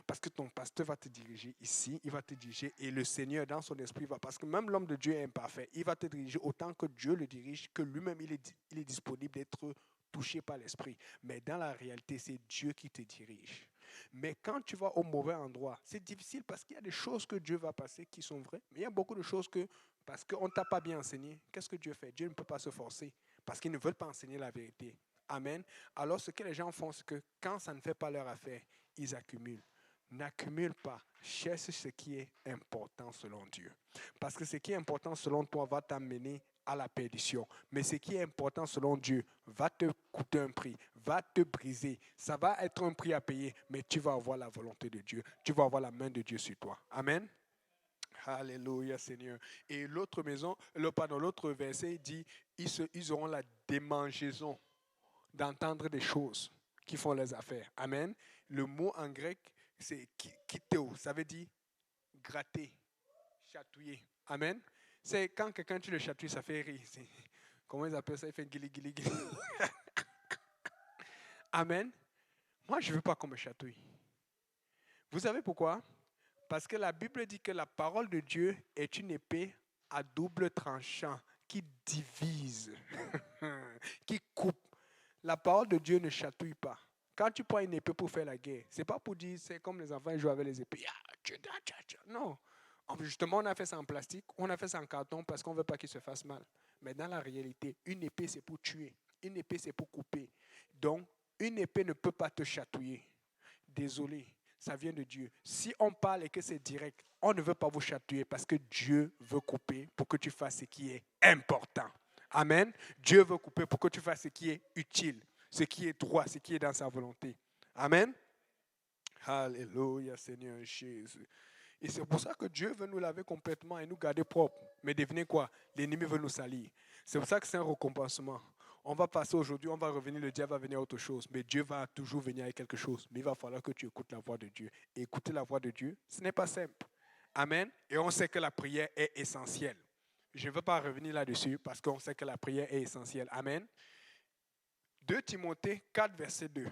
Parce que ton pasteur va te diriger ici, il va te diriger, et le Seigneur, dans son esprit, va. Parce que même l'homme de Dieu est imparfait. Il va te diriger autant que Dieu le dirige, que lui-même, il est disponible d'être touché par l'esprit. Mais dans la réalité, c'est Dieu qui te dirige. Mais quand tu vas au mauvais endroit, c'est difficile parce qu'il y a des choses que Dieu va passer qui sont vraies, mais il y a beaucoup de choses que, parce qu'on ne t'a pas bien enseigné, qu'est-ce que Dieu fait? Dieu ne peut pas se forcer parce qu'ils ne veulent pas enseigner la vérité. Amen. Alors ce que les gens font, c'est que quand ça ne fait pas leur affaire, ils accumulent. N'accumule pas. Cherche ce qui est important selon Dieu. Parce que ce qui est important selon toi va t'amener à la perdition. Mais ce qui est important selon Dieu va te coûter un prix, va te briser. Ça va être un prix à payer, mais tu vas avoir la volonté de Dieu. Tu vas avoir la main de Dieu sur toi. Amen. Alléluia, Seigneur. Et l'autre l'autre verset dit, ils auront la démangeaison d'entendre des choses qui font les affaires. Amen. Le mot en grec, c'est kiteo. Ça veut dire gratter, chatouiller. Amen. C'est quand quelqu'un tu le chatouilles, ça fait rire. Comment ils appellent ça? Il fait guili guili guili. Amen. Moi, je ne veux pas qu'on me chatouille. Vous savez pourquoi? Parce que la Bible dit que la parole de Dieu est une épée à double tranchant qui divise, qui coupe. La parole de Dieu ne chatouille pas. Quand tu prends une épée pour faire la guerre, ce n'est pas pour dire, c'est comme les enfants jouent avec les épées. Non. Justement, on a fait ça en plastique, on a fait ça en carton parce qu'on ne veut pas qu'il se fasse mal. Mais dans la réalité, une épée, c'est pour tuer. Une épée, c'est pour couper. Donc, une épée ne peut pas te chatouiller. Désolé, ça vient de Dieu. Si on parle et que c'est direct, on ne veut pas vous chatouiller parce que Dieu veut couper pour que tu fasses ce qui est important. Amen. Dieu veut couper pour que tu fasses ce qui est utile, ce qui est droit, ce qui est dans sa volonté. Amen. Alléluia, Seigneur Jésus. Et c'est pour ça que Dieu veut nous laver complètement et nous garder propres. Mais devinez quoi? L'ennemi veut nous salir. C'est pour ça que c'est un récompensement. On va passer aujourd'hui, on va revenir, le diable va venir à autre chose. Mais Dieu va toujours venir avec quelque chose. Mais il va falloir que tu écoutes la voix de Dieu. Et écouter la voix de Dieu, ce n'est pas simple. Amen. Et on sait que la prière est essentielle. je ne veux pas revenir là-dessus parce qu'on sait que la prière est essentielle. Amen. 2 Timothée 4, verset 2.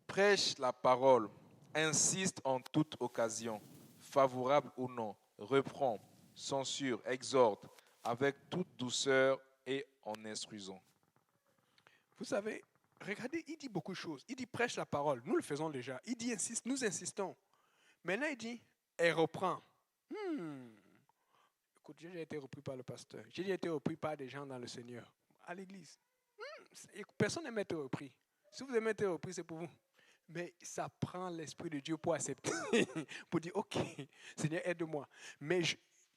Prêche la parole, insiste en toute occasion, favorable ou non, reprend, censure, exhorte, avec toute douceur et en instruisant. Vous savez, regardez, il dit beaucoup de choses. Il dit prêche la parole. Nous le faisons déjà. Il dit insiste, nous insistons. Maintenant, il dit, elle reprend. Écoute, j'ai déjà été repris par le pasteur. J'ai déjà été repris par des gens dans le Seigneur, à l'église. Personne n'aime être repris. Si vous aimez être repris, c'est pour vous. Mais ça prend l'Esprit de Dieu pour accepter, pour dire, OK, Seigneur, aide-moi. Mais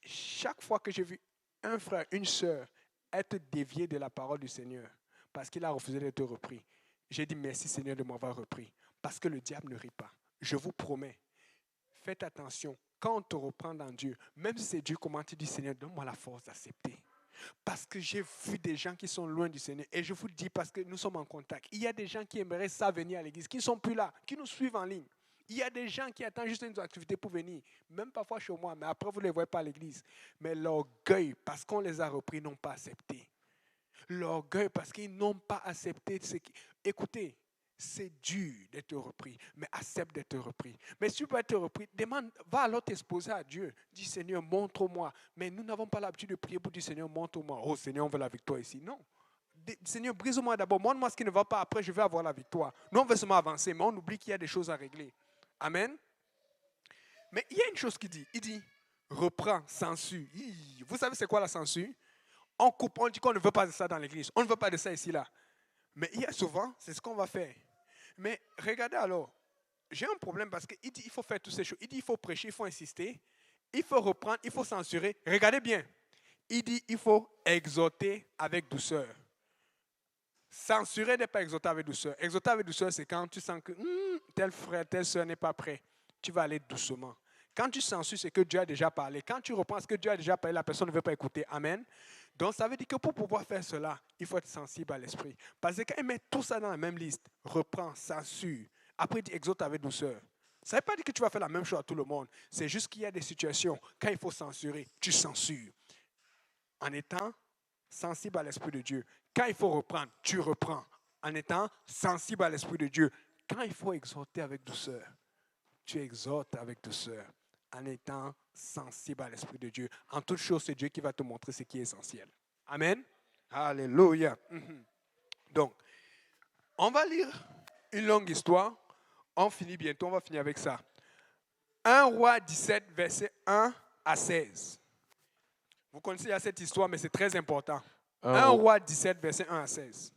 chaque fois que j'ai vu un frère, une sœur être dévié de la parole du Seigneur, parce qu'il a refusé d'être repris, j'ai dit, merci Seigneur de m'avoir repris. Parce que le diable ne rit pas. Je vous promets, faites attention. Quand on te reprend dans Dieu, même si c'est Dieu, comment tu dis, Seigneur, donne-moi la force d'accepter. Parce que j'ai vu des gens qui sont loin du Seigneur. Et je vous le dis parce que nous sommes en contact. Il y a des gens qui aimeraient ça venir à l'église, qui ne sont plus là, qui nous suivent en ligne. Il y a des gens qui attendent juste une activité pour venir, même parfois chez moi, mais après vous ne les voyez pas à l'église. Mais l'orgueil, parce qu'on les a repris, n'ont pas accepté. L'orgueil, parce qu'ils n'ont pas accepté. Écoutez, c'est dur d'être repris, mais accepte d'être repris. Mais si tu peux être repris, demande, va alors t'exposer à Dieu. Dis, Seigneur, montre-moi. Mais nous n'avons pas l'habitude de prier pour dire, Seigneur, montre-moi. Oh, Seigneur, on veut la victoire ici. Non. Seigneur, brise-moi d'abord. Montre-moi ce qui ne va pas. Après, je vais avoir la victoire. Nous, on veut seulement avancer, mais on oublie qu'il y a des choses à régler. Amen. Mais il y a une chose qu'il dit. Il dit, reprends, censure. Vous savez c'est quoi la censure? On coupe, on dit qu'on ne veut pas de ça dans l'église. On ne veut pas de ça ici, là. Mais il y a souvent, c'est ce qu'on va faire. Mais regardez alors, j'ai un problème parce qu'il dit il faut faire toutes ces choses. Il dit il faut prêcher, il faut insister, il faut reprendre, il faut censurer. Regardez bien. Il dit il faut exhorter avec douceur. Censurer n'est pas exhorter avec douceur. Exhorter avec douceur, c'est quand tu sens que tel frère, telle soeur n'est pas prêt. Tu vas aller doucement. Quand tu censures, c'est que Dieu a déjà parlé. Quand tu reprends ce que Dieu a déjà parlé, la personne ne veut pas écouter. Amen. Donc, ça veut dire que pour pouvoir faire cela, il faut être sensible à l'esprit. Parce que quand il met tout ça dans la même liste, reprend, censure, après il dit exhorte avec douceur. Ça ne veut pas dire que tu vas faire la même chose à tout le monde. C'est juste qu'il y a des situations, quand il faut censurer, tu censures. En étant sensible à l'esprit de Dieu. Quand il faut reprendre, tu reprends. En étant sensible à l'esprit de Dieu. Quand il faut exhorter avec douceur, tu exhortes avec douceur. En étant sensible à l'Esprit de Dieu. En toute chose, c'est Dieu qui va te montrer ce qui est essentiel. Amen. Alléluia. Donc, on va lire une longue histoire. On finit bientôt, on va finir avec ça. 1 Roi 17, verset 1 à 16. Vous connaissez cette histoire, mais c'est très important. 1 Roi 17, verset 1 à 16.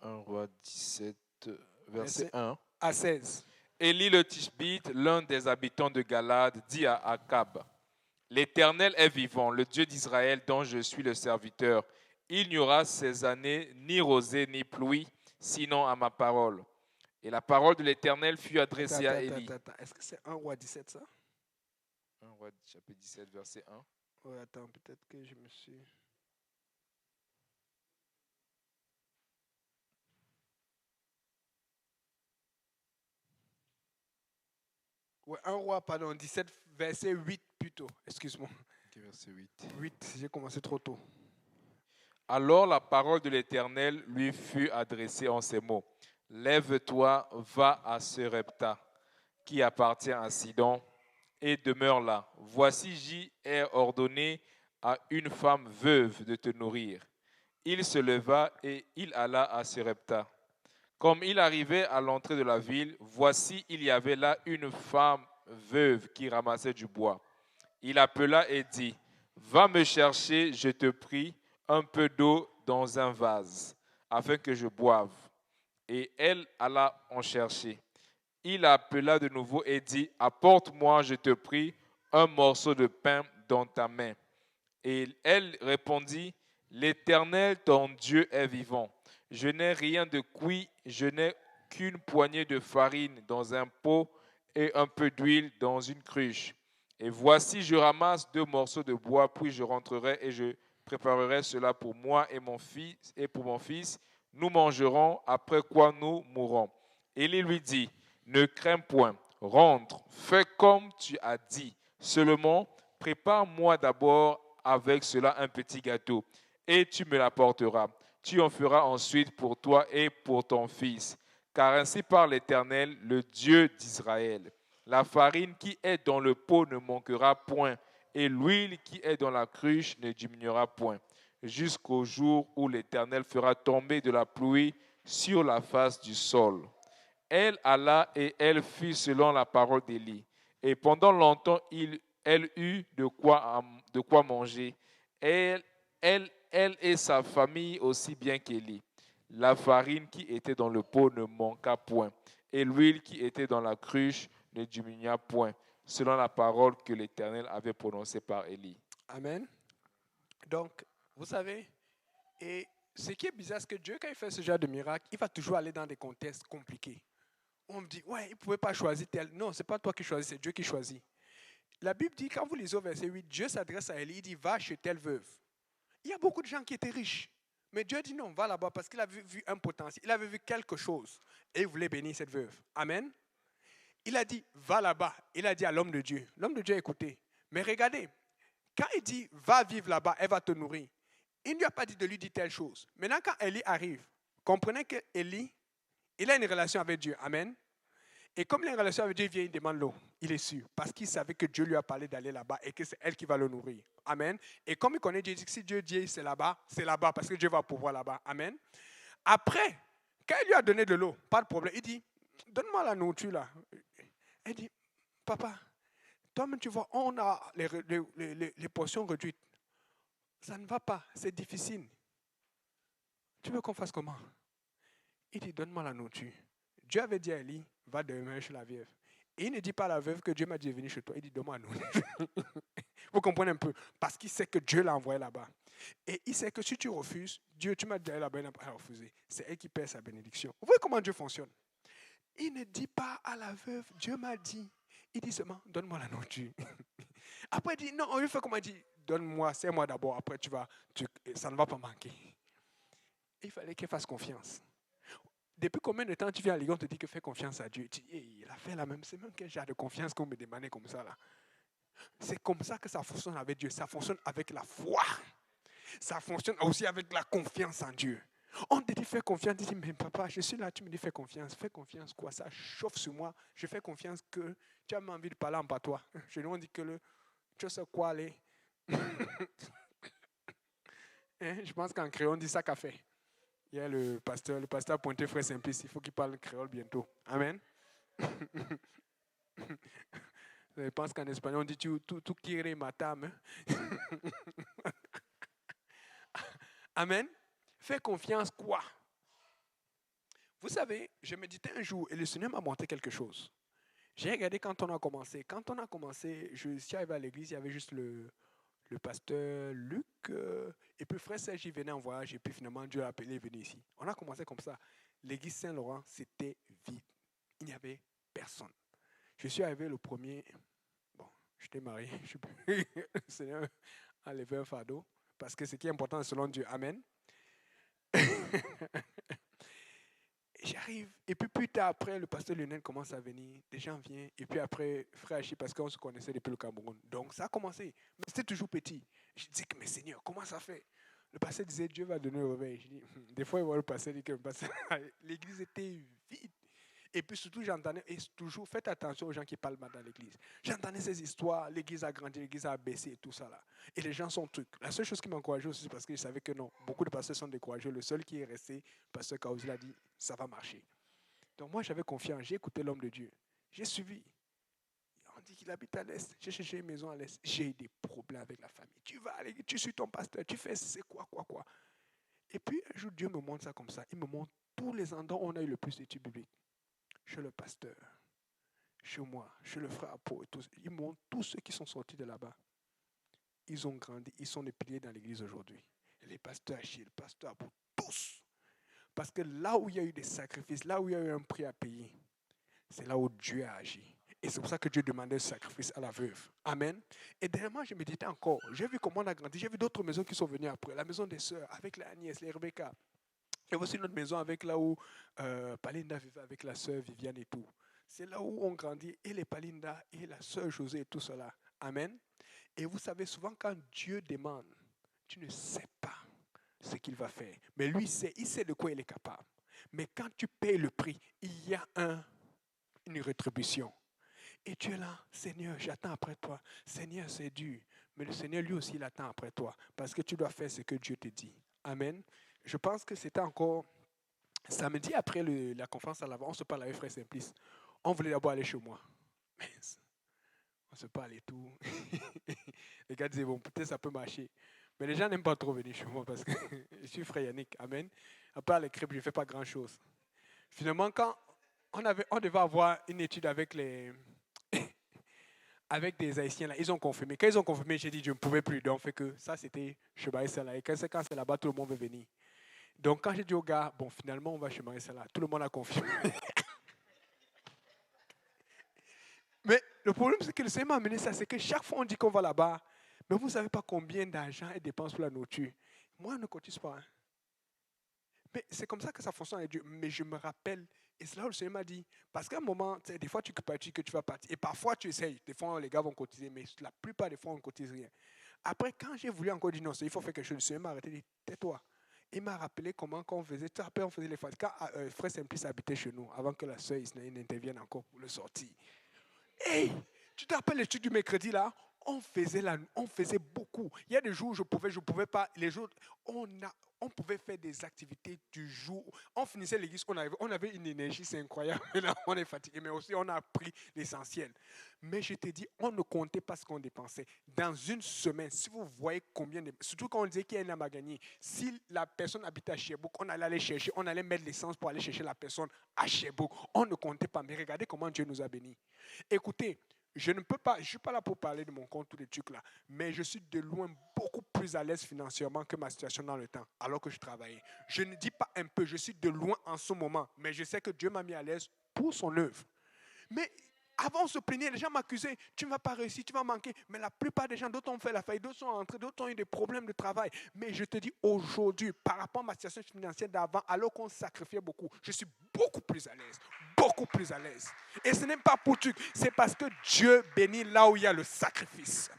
1 Roi 17, verset 1 à 16. Élie le Tishbite, l'un des habitants de Galade, dit à Akab, « L'Éternel est vivant, le Dieu d'Israël dont je suis le serviteur. Il n'y aura ces années ni rosée ni pluie, sinon à ma parole. » Et la parole de l'Éternel fut adressée à Élie. Est-ce que c'est 1 Roi 17 ça? 1 Roi chapitre 17, verset 1. Oui, attends, peut-être que je me suis... Ouais, 1 Roi, pardon, 17, verset 8 plutôt. Excuse-moi. Okay, verset 8. 8, j'ai commencé trop tôt. Alors la parole de l'Éternel lui fut adressée en ces mots. « Lève-toi, va à Serepta, qui appartient à Sidon, et demeure là. Voici, j'y ai ordonné à une femme veuve de te nourrir. » Il se leva et il alla à Serepta. Comme il arrivait à l'entrée de la ville, voici, il y avait là une femme veuve qui ramassait du bois. Il appela et dit, « Va me chercher, je te prie, un peu d'eau dans un vase, afin que je boive. » Et elle alla en chercher. Il appela de nouveau et dit, « Apporte-moi, je te prie, un morceau de pain dans ta main. » Et elle répondit, « L'Éternel, ton Dieu, est vivant. Je n'ai rien de cuit, je n'ai qu'une poignée de farine dans un pot et un peu d'huile dans une cruche. Et voici, je ramasse 2 morceaux de bois, puis je rentrerai et je préparerai cela pour moi et mon fils et pour mon fils. Nous mangerons, après quoi nous mourrons. » Élie lui dit, « Ne crains point, Rentre, fais comme tu as dit. Seulement, prépare-moi d'abord avec cela un petit gâteau, et tu me l'apporteras. Tu en feras ensuite pour toi et pour ton fils. Car ainsi parle l'Éternel, le Dieu d'Israël. La farine qui est dans le pot ne manquera point, et l'huile qui est dans la cruche ne diminuera point, jusqu'au jour où l'Éternel fera tomber de la pluie sur la face du sol. Elle alla et elle fit selon la parole d'Élie. Et pendant longtemps, elle eut de quoi manger. Elle et sa famille aussi bien qu'Élie. La farine qui était dans le pot ne manqua point, et l'huile qui était dans la cruche ne diminua point, selon la parole que l'Éternel avait prononcée par Élie. Amen. Donc, vous savez, et ce qui est bizarre, c'est que Dieu, quand il fait ce genre de miracle, il va toujours aller dans des contextes compliqués. On me dit, ouais, il ne pouvait pas choisir tel. Non, ce n'est pas toi qui choisis, c'est Dieu qui choisit. La Bible dit, quand vous lisez au verset 8, Dieu s'adresse à Élie, il dit, va chez telle veuve. Il y a beaucoup de gens qui étaient riches. Mais Dieu dit non, va là-bas parce qu'il avait vu un potentiel, il avait vu quelque chose et il voulait bénir cette veuve. Amen. Il a dit, va là-bas. Il a dit à l'homme de Dieu. L'homme de Dieu a écouté. Mais regardez, quand il dit, va vivre là-bas, elle va te nourrir, il ne lui a pas dit de lui dire telle chose. Maintenant, quand Élie arrive, comprenez que Élie, il a une relation avec Dieu. Amen. Et comme il a une relation avec Dieu, il vient, il demande l'eau. Il est sûr. Parce qu'il savait que Dieu lui a parlé d'aller là-bas et que c'est elle qui va le nourrir. Amen. Et comme il connaît Dieu, il dit que si Dieu dit c'est là-bas parce que Dieu va pouvoir là-bas. Amen. Après, quand il lui a donné de l'eau, pas de problème, il dit, donne-moi la nourriture là. Elle dit, papa, toi-même tu vois, on a les portions réduites. Ça ne va pas, c'est difficile. Tu veux qu'on fasse comment? Il dit, donne-moi la nourriture. Dieu avait dit à Élie, va demeurer chez la veuve. Et il ne dit pas à la veuve que Dieu m'a dit de venir chez toi. Il dit, donne-moi la nourriture. Vous comprenez un peu? Parce qu'il sait que Dieu l'a envoyé là-bas. Et il sait que si tu refuses, Dieu, tu m'as dit d'aller là-bas, il n'a pas refusé. C'est elle qui perd sa bénédiction. Vous voyez comment Dieu fonctionne? Il ne dit pas à la veuve, Dieu m'a dit. Il dit seulement, donne-moi la nourriture. Après, il dit, non, on lui fait comment il dit, donne-moi, c'est moi d'abord, après ça ne va pas manquer. Il fallait qu'elle fasse confiance. Depuis combien de temps tu viens à Lyon, on te dit que fais confiance à Dieu? Tu dis, hey, il a fait la même. C'est même quel genre de confiance qu'on me demandait comme ça là. C'est comme ça que ça fonctionne avec Dieu. Ça fonctionne avec la foi. Ça fonctionne aussi avec la confiance en Dieu. On te dit fais confiance, tu dis, mais papa, je suis là, tu me dis fais confiance. Fais confiance quoi? Ça chauffe sur moi. Je fais confiance que tu as envie de parler en patois. Je lui dis que tu sais quoi aller. Je pense qu'en créole, on dit ça qu'a fait. Il y a le pasteur Pointé Frère Simplice, il faut qu'il parle créole bientôt. Amen. Je pense qu'en espagnol, on dit tu quiere matarme. Amen. Fais confiance quoi? Vous savez, je méditais un jour et le Seigneur m'a montré quelque chose. J'ai regardé quand on a commencé. Quand on a commencé, je suis arrivé à l'église, il y avait juste le pasteur Luc, et puis frère Serge, il venait en voyage, et puis finalement Dieu l'a appelé, il venait ici. On a commencé comme ça. L'église Saint-Laurent, c'était vide. Il n'y avait personne. Je suis arrivé le premier, bon, j'étais marié, le Seigneur a levé un fardeau, parce que ce qui est important selon Dieu, Amen. J'arrive, et puis plus tard après, le pasteur Lionel commence à venir, des gens viennent, et puis après, frère Achille, parce qu'on se connaissait depuis le Cameroun. Donc ça a commencé, mais c'était toujours petit. Je dis que, mais Seigneur, comment ça fait? Le pasteur disait, Dieu va donner le réveil. Je dis, des fois, il voit le pasteur dire que l'église était vide. Et puis surtout, j'entendais, et toujours, faites attention aux gens qui parlent mal dans l'église. J'entendais ces histoires, l'église a grandi, l'église a baissé et tout ça là. Et les gens sont trucs. La seule chose qui m'encourageait aussi, c'est parce que je savais que non, beaucoup de pasteurs sont découragés. Le seul qui est resté, le pasteur Kaouzil a dit, ça va marcher. Donc moi, j'avais confiance, j'ai écouté l'homme de Dieu. J'ai suivi. On dit qu'il habite à l'Est. J'ai cherché une maison à l'Est. J'ai eu des problèmes avec la famille. Tu vas aller, tu suis ton pasteur, tu fais c'est quoi. Et puis un jour, Dieu me montre ça comme ça. Il me montre tous les endroits où on a eu le plus d'études bibliques. Chez le pasteur, chez moi, chez le frère Apo et tous. Il me montre tous ceux qui sont sortis de là-bas. Ils ont grandi, ils sont des piliers dans l'église aujourd'hui. Les pasteurs Achille, le pasteur Apo, tous. Parce que là où il y a eu des sacrifices, là où il y a eu un prix à payer, c'est là où Dieu a agi. Et c'est pour ça que Dieu demandait le sacrifice à la veuve. Amen. Et derrière moi, je méditais encore. J'ai vu comment on a grandi. J'ai vu d'autres maisons qui sont venues après. La maison des sœurs, avec la Agnès, les Rebecca. Il y a aussi notre maison avec là où Palinda vivait avec la sœur Viviane et tout. C'est là où on grandit, et les Palinda, et la sœur Josée, et tout cela. Amen. Et vous savez, souvent quand Dieu demande, tu ne sais pas ce qu'il va faire. Mais lui, il sait de quoi il est capable. Mais quand tu payes le prix, il y a une rétribution. Et tu es là, Seigneur, j'attends après toi. Seigneur, c'est dur. Mais le Seigneur, lui aussi, il attend après toi. Parce que tu dois faire ce que Dieu te dit. Amen. Je pense que c'était encore samedi après la conférence à l'avant. On se parle avec Frère Simplice. On voulait d'abord aller chez moi. Mais on se parle et tout. Les gars disaient, bon, peut-être ça peut marcher. Mais les gens n'aiment pas trop venir chez moi parce que je suis Frère Yannick. Amen. À part les crêpes, je ne fais pas grand-chose. Finalement, quand on devait avoir une étude avec avec des Haïtiens, là, ils ont confirmé. Quand ils ont confirmé, j'ai dit je ne pouvais plus. Donc, fait que ça, c'était chez Marie-Sala. Et quand c'est là-bas, tout le monde veut venir. Donc, quand j'ai dit au gars, bon, finalement, on va chez Marie-Sala, tout le monde a confirmé. Mais le problème, c'est que le Seigneur m'a amené ça, c'est que chaque fois, on dit qu'on va là-bas, mais vous ne savez pas combien d'argent est dépensé pour la nourriture. Moi, je ne cotise pas. Hein. Mais c'est comme ça que ça fonctionne avec Dieu. Mais je me rappelle, et c'est là où le Seigneur m'a dit, parce qu'à un moment, des fois tu partis que tu vas partir, et parfois tu essayes, des fois les gars vont cotiser, mais la plupart des fois on ne cotise rien. Après, quand j'ai voulu encore dire non, il faut faire quelque chose, le Seigneur m'a arrêté, il dit, tais-toi. Il m'a rappelé comment on faisait, tu te rappelles, on faisait les fêtes. Quand Frère Simplice habitait chez nous, avant que la sœur Isnaï n'intervienne encore pour le sortir. Hey, tu te rappelles l'étude du mercredi là? On faisait beaucoup. Il y a des jours où je pouvais pas. Les jours, on pouvait faire des activités du jour. On finissait l'église, on avait une énergie, c'est incroyable. Là, on est fatigué, mais aussi on a appris l'essentiel. Mais je te dis, on ne comptait pas ce qu'on dépensait. Dans une semaine, si vous voyez combien, surtout quand on disait qu'il y a une âme à gagner, si la personne habitait à Sherbrooke, on allait aller chercher, on allait mettre l'essence pour aller chercher la personne à Sherbrooke. On ne comptait pas, mais regardez comment Dieu nous a bénis. Écoutez, je ne suis pas là pour parler de mon compte, tous les trucs là, mais je suis de loin beaucoup plus à l'aise financièrement que ma situation dans le temps, alors que je travaillais. Je ne dis pas un peu, je suis de loin en ce moment, mais je sais que Dieu m'a mis à l'aise pour son œuvre. Mais avant, on se plaignait, les gens m'accusaient, tu ne vas pas réussir, tu vas manquer. Mais la plupart des gens, d'autres ont fait la faillite, d'autres sont entrés, d'autres ont eu des problèmes de travail. Mais je te dis, aujourd'hui, par rapport à ma situation financière d'avant, alors qu'on sacrifiait beaucoup, je suis beaucoup plus à l'aise. Beaucoup plus à l'aise. Et ce n'est pas pour truc, c'est parce que Dieu bénit là où il y a le sacrifice.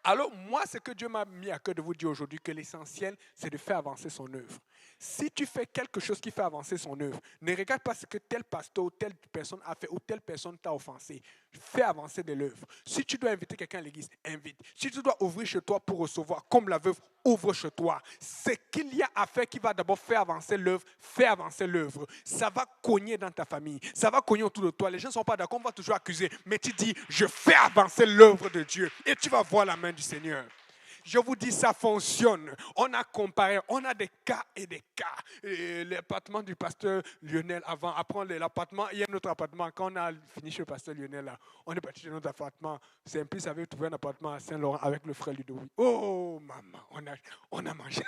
Alors, moi, ce que Dieu m'a mis à cœur de vous dire aujourd'hui, que l'essentiel, c'est de faire avancer son œuvre. Si tu fais quelque chose qui fait avancer son œuvre, ne regarde pas ce que tel pasteur ou telle personne a fait ou telle personne t'a offensé. Fais avancer de l'œuvre. Si tu dois inviter quelqu'un à l'église, invite. Si tu dois ouvrir chez toi pour recevoir, comme la veuve, ouvre chez toi. Ce qu'il y a à faire qui va d'abord faire avancer l'œuvre, fais avancer l'œuvre. Ça va cogner dans ta famille, ça va cogner autour de toi. Les gens ne sont pas d'accord, on va toujours accuser. Mais tu dis, je fais avancer l'œuvre de Dieu et tu vas voir la main du Seigneur. Je vous dis, ça fonctionne. On a comparé, on a des cas et des cas. L'appartement du pasteur Lionel avant, après l'appartement, il y a un autre appartement. Quand on a fini chez le pasteur Lionel, là, on est parti chez notre appartement. Simplice avait trouvé un appartement à Saint-Laurent avec le frère Ludovic. Oh, maman, on a mangé.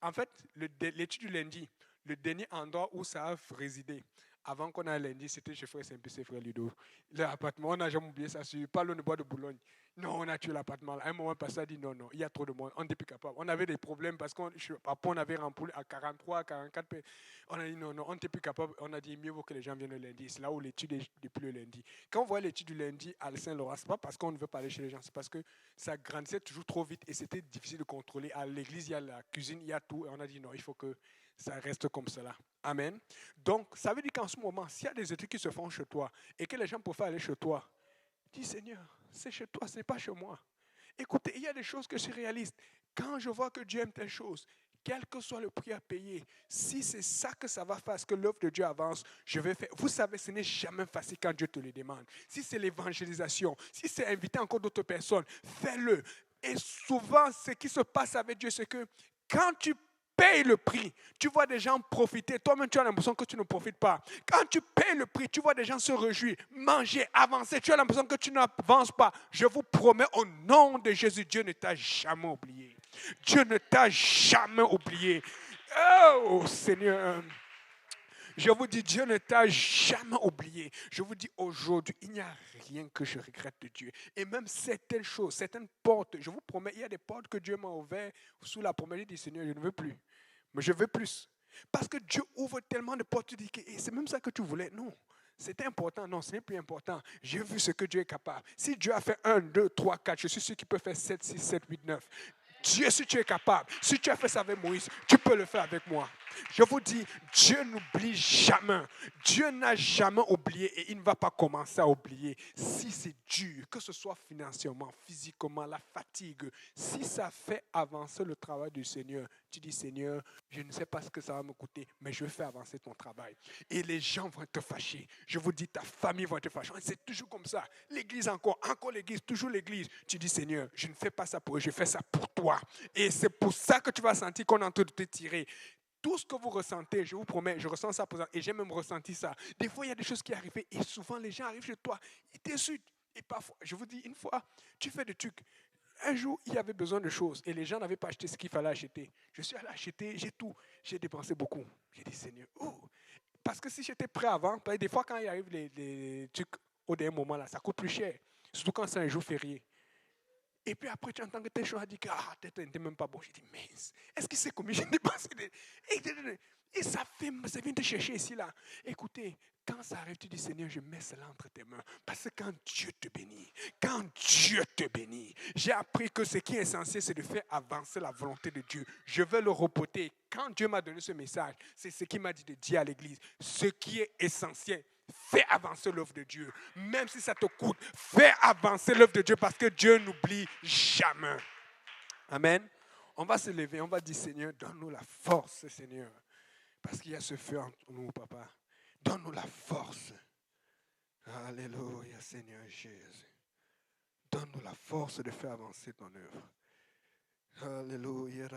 En fait, l'étude du lundi, le dernier endroit où ça a résidé, avant qu'on aille lundi, c'était chez Frère Simplice et Frère Ludo. L'appartement, on n'a jamais oublié ça. Pas le bois de Boulogne. Non, on a tué l'appartement. À un moment, le pasteur a dit non, il y a trop de monde. On n'était plus capable. On avait des problèmes parce qu'on avait rempli à 43, 44. On a dit non, on n'était plus capable. On a dit mieux vaut que les gens viennent le lundi. C'est là où l'étude est depuis le lundi. Quand on voit l'étude du lundi à Saint-Laurent, ce n'est pas parce qu'on ne veut pas aller chez les gens, c'est parce que ça grandissait toujours trop vite et c'était difficile de contrôler. À l'église, il y a la cuisine, il y a tout. Et on a dit non, il faut que ça reste comme cela. Amen. Donc, ça veut dire qu'en ce moment, s'il y a des études qui se font chez toi et que les gens peuvent aller chez toi, dis Seigneur, c'est chez toi, ce n'est pas chez moi. Écoutez, il y a des choses que je suis réaliste. Quand je vois que Dieu aime telle chose, quel que soit le prix à payer, si c'est ça que ça va faire, que l'œuvre de Dieu avance, je vais faire. Vous savez, ce n'est jamais facile quand Dieu te le demande. Si c'est l'évangélisation, si c'est inviter encore d'autres personnes, fais-le. Et souvent, ce qui se passe avec Dieu, c'est que quand tu payes le prix, tu vois des gens profiter. Toi-même, tu as l'impression que tu ne profites pas. Quand tu payes le prix, tu vois des gens se réjouir, manger, avancer. Tu as l'impression que tu n'avances pas. Je vous promets, au nom de Jésus, Dieu ne t'a jamais oublié. Dieu ne t'a jamais oublié. Oh Seigneur, je vous dis, Dieu ne t'a jamais oublié. Je vous dis aujourd'hui, il n'y a rien que je regrette de Dieu. Et même certaines choses, certaines portes, je vous promets, il y a des portes que Dieu m'a ouvertes sous la promesse du Seigneur, je ne veux plus. Mais je veux plus. Parce que Dieu ouvre tellement de portes, tu dis que et c'est même ça que tu voulais. Non, c'était important. Non, ce n'est plus important. J'ai vu ce que Dieu est capable. Si Dieu a fait 1, 2, 3, 4, je suis sûr qu'il peut faire 7, 6, 7, 8, 9. Dieu, si tu es capable, si tu as fait ça avec Moïse, tu peux le faire avec moi. Je vous dis, Dieu n'oublie jamais. Dieu n'a jamais oublié et il ne va pas commencer à oublier. Si c'est dur, que ce soit financièrement, physiquement, la fatigue, si ça fait avancer le travail du Seigneur, tu dis, Seigneur, je ne sais pas ce que ça va me coûter, mais je vais faire avancer ton travail. Et les gens vont te fâcher. Je vous dis, ta famille va te fâcher. C'est toujours comme ça. L'église encore l'église, toujours l'église. Tu dis, Seigneur, je ne fais pas ça pour eux, je fais ça pour toi. Et c'est pour ça que tu vas sentir qu'on est en train de te tirer. Tout ce que vous ressentez, je vous promets, je ressens ça et j'ai même ressenti ça. Des fois, il y a des choses qui arrivent et souvent, les gens arrivent chez toi, ils t'insultent. Et parfois, je vous dis, une fois, tu fais des trucs. Un jour, il y avait besoin de choses et les gens n'avaient pas acheté ce qu'il fallait acheter. Je suis allé acheter, j'ai tout. J'ai dépensé beaucoup. J'ai dit, Seigneur, parce que si j'étais prêt avant, des fois, quand il arrive les trucs au dernier moment, là, ça coûte plus cher. Surtout quand c'est un jour férié. Et puis après, tu entends que tes choses dit que t'es même pas bon. J'ai dit, mais est-ce qu'il sait combien j'ai dépensé et ça vient te chercher ici, là. Écoutez, quand ça arrive, tu dis, Seigneur, je mets cela entre tes mains. Parce que quand Dieu te bénit, j'ai appris que ce qui est essentiel, c'est de faire avancer la volonté de Dieu. Je vais le reporter. Quand Dieu m'a donné ce message, c'est ce qu'il m'a dit de dire à l'église. Ce qui est essentiel, fais avancer l'œuvre de Dieu. Même si ça te coûte, fais avancer l'œuvre de Dieu parce que Dieu n'oublie jamais. Amen. On va se lever, on va dire, Seigneur, donne-nous la force, Seigneur. Parce qu'il y a ce feu en nous, papa. Donne-nous la force. Alléluia, Seigneur Jésus. Donne-nous la force de faire avancer ton œuvre. Alléluia.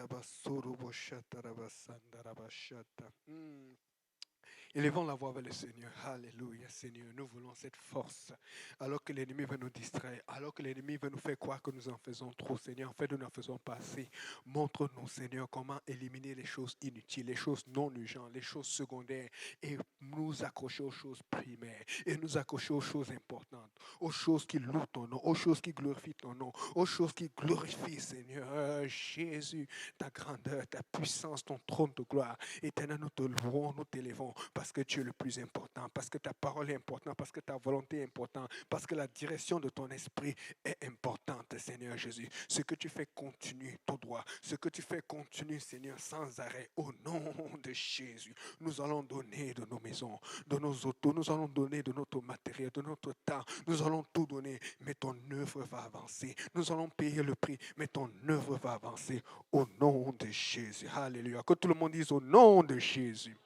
Élevons la voix vers le Seigneur. Alléluia, Seigneur. Nous voulons cette force. Alors que l'ennemi veut nous distraire, alors que l'ennemi veut nous faire croire que nous en faisons trop, Seigneur. En fait, nous n'en faisons pas assez. Montre-nous, Seigneur, comment éliminer les choses inutiles, les choses non urgentes, les choses secondaires et nous accrocher aux choses primaires et nous accrocher aux choses importantes, aux choses qui louent ton nom, aux choses qui glorifient ton nom, aux choses qui glorifient, Seigneur. Jésus, ta grandeur, ta puissance, ton trône de gloire. Éternel, nous te louons, nous t'élevons parce que tu es le plus important, parce que ta parole est importante, parce que ta volonté est importante, parce que la direction de ton esprit est importante, Seigneur Jésus. Ce que tu fais continue tout droit. Ce que tu fais continue, Seigneur, sans arrêt. Au nom de Jésus, nous allons donner de nos maisons, de nos autos, nous allons donner de notre matériel, de notre temps. Nous allons tout donner, mais ton œuvre va avancer. Nous allons payer le prix, mais ton œuvre va avancer. Au nom de Jésus. Alléluia. Que tout le monde dise au nom de Jésus.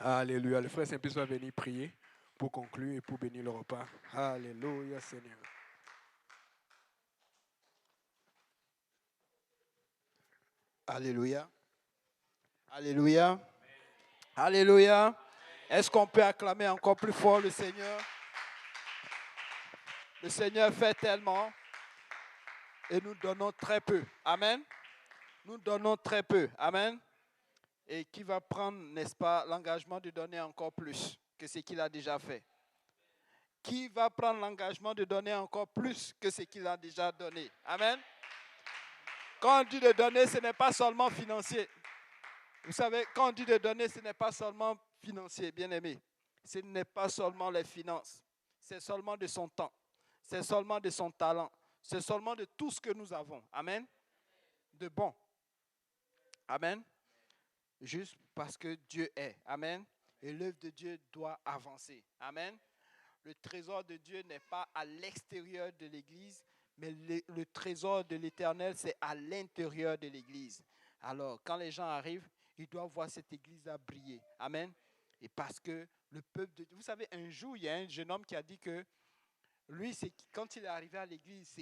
Alléluia. Le frère Saint-Pierre va venir prier pour conclure et pour bénir le repas. Alléluia, Seigneur. Alléluia. Alléluia. Alléluia. Est-ce qu'on peut acclamer encore plus fort le Seigneur? Le Seigneur fait tellement et nous donnons très peu. Amen. Nous donnons très peu. Amen. Et qui va prendre, n'est-ce pas, l'engagement de donner encore plus que ce qu'il a déjà fait? Qui va prendre l'engagement de donner encore plus que ce qu'il a déjà donné? Amen. Quand on dit de donner, ce n'est pas seulement financier. Vous savez, quand on dit de donner, ce n'est pas seulement financier, bien aimé. Ce n'est pas seulement les finances. C'est seulement de son temps. C'est seulement de son talent. C'est seulement de tout ce que nous avons. Amen. De bon. Amen. Juste parce que Dieu est. Amen. Et l'œuvre de Dieu doit avancer. Amen. Le trésor de Dieu n'est pas à l'extérieur de l'Église, mais le trésor de l'Éternel, c'est à l'intérieur de l'Église. Alors, quand les gens arrivent, ils doivent voir cette Église-là briller. Amen. Et parce que le peuple de Dieu... Vous savez, un jour, il y a un jeune homme qui a dit que lui, quand il est arrivé à l'Église,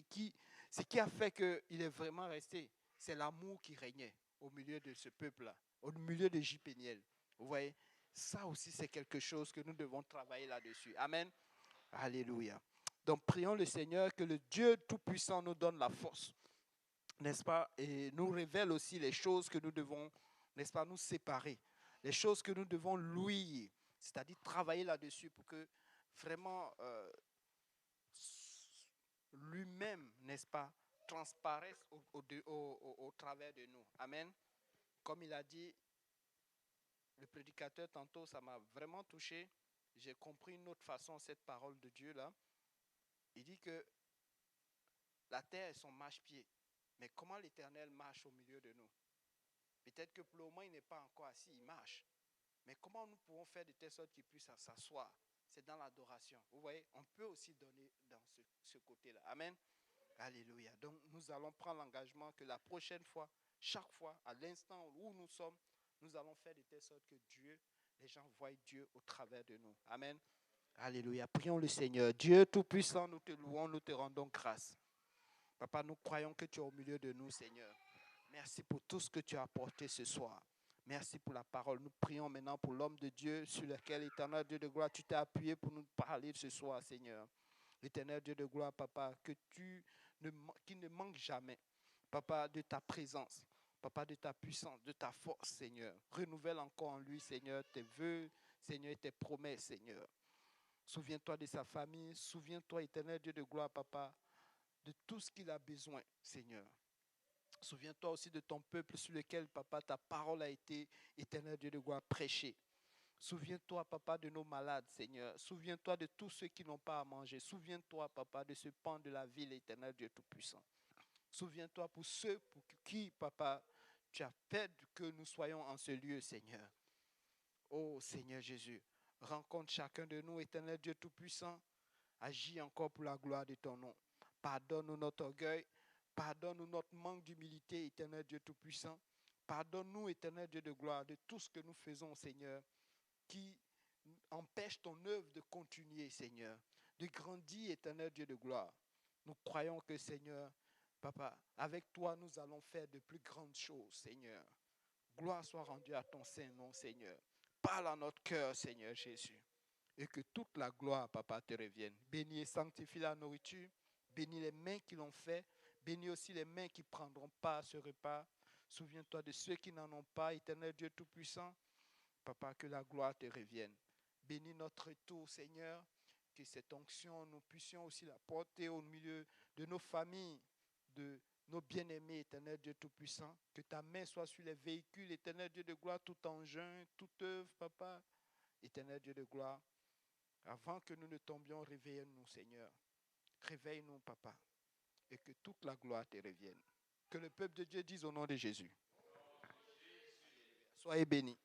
ce qui a fait qu'il est vraiment resté, c'est l'amour qui régnait au milieu de ce peuple-là, au milieu de J. Péniel. Vous voyez, ça aussi, c'est quelque chose que nous devons travailler là-dessus. Amen. Alléluia. Donc, prions le Seigneur que le Dieu Tout-Puissant nous donne la force, n'est-ce pas? Et nous révèle aussi les choses que nous devons, n'est-ce pas, nous séparer. Les choses que nous devons louer, c'est-à-dire travailler là-dessus pour que vraiment lui-même, n'est-ce pas, transparaisse au travers de nous. Amen. Comme il a dit, le prédicateur, tantôt, ça m'a vraiment touché. J'ai compris une autre façon cette parole de Dieu-là. Il dit que la terre est son marche-pied. Mais comment l'Éternel marche au milieu de nous? Peut-être que pour le moment, il n'est pas encore assis, il marche. Mais comment nous pouvons faire de telle sorte qu'il puisse s'asseoir? C'est dans l'adoration. Vous voyez, on peut aussi donner dans ce côté-là. Amen. Alléluia. Donc, nous allons prendre l'engagement que la prochaine fois, chaque fois, à l'instant où nous sommes, nous allons faire de telle sorte que Dieu, les gens voient Dieu au travers de nous. Amen. Alléluia. Prions le Seigneur. Dieu Tout-Puissant, nous te louons, nous te rendons grâce. Papa, nous croyons que tu es au milieu de nous, Seigneur. Merci pour tout ce que tu as apporté ce soir. Merci pour la parole. Nous prions maintenant pour l'homme de Dieu sur lequel, éternel Dieu de gloire, tu t'es appuyé pour nous parler ce soir, Seigneur. Éternel Dieu de gloire, Papa, qu'il ne manque jamais, Papa, de ta présence, Papa, de ta puissance, de ta force, Seigneur. Renouvelle encore en lui, Seigneur, tes vœux, Seigneur, et tes promesses, Seigneur. Souviens-toi de sa famille. Souviens-toi, éternel Dieu de gloire, Papa, de tout ce qu'il a besoin, Seigneur. Souviens-toi aussi de ton peuple sur lequel, Papa, ta parole a été, éternel Dieu de gloire, prêchée. Souviens-toi, Papa, de nos malades, Seigneur. Souviens-toi de tous ceux qui n'ont pas à manger. Souviens-toi, Papa, de ce pan de la ville, éternel Dieu Tout-Puissant. Souviens-toi pour ceux pour qui, Papa, tu as fait que nous soyons en ce lieu, Seigneur. Oh, Seigneur Jésus, rencontre chacun de nous, éternel Dieu Tout-Puissant. Agis encore pour la gloire de ton nom. Pardonne-nous notre orgueil. Pardonne-nous notre manque d'humilité, éternel Dieu Tout-Puissant. Pardonne-nous, éternel Dieu de gloire, de tout ce que nous faisons, Seigneur, qui empêche ton œuvre de continuer, Seigneur, de grandir, éternel Dieu de gloire. Nous croyons que, Seigneur, Papa, avec toi, nous allons faire de plus grandes choses, Seigneur. Gloire soit rendue à ton saint nom, Seigneur. Parle à notre cœur, Seigneur Jésus. Et que toute la gloire, Papa, te revienne. Bénis et sanctifie la nourriture. Bénis les mains qui l'ont fait. Bénis aussi les mains qui prendront part à ce repas. Souviens-toi de ceux qui n'en ont pas, éternel Dieu Tout-Puissant. Papa, que la gloire te revienne. Bénis notre retour, Seigneur. Que cette onction, nous puissions aussi la porter au milieu de nos familles, de nos bien-aimés, éternel Dieu Tout-Puissant. Que ta main soit sur les véhicules, éternel Dieu de gloire, tout engin, toute œuvre, Papa. Éternel Dieu de gloire. Avant que nous ne tombions, réveille-nous, Seigneur. Réveille-nous, Papa. Et que toute la gloire te revienne. Que le peuple de Dieu dise au nom de Jésus. Soyez bénis.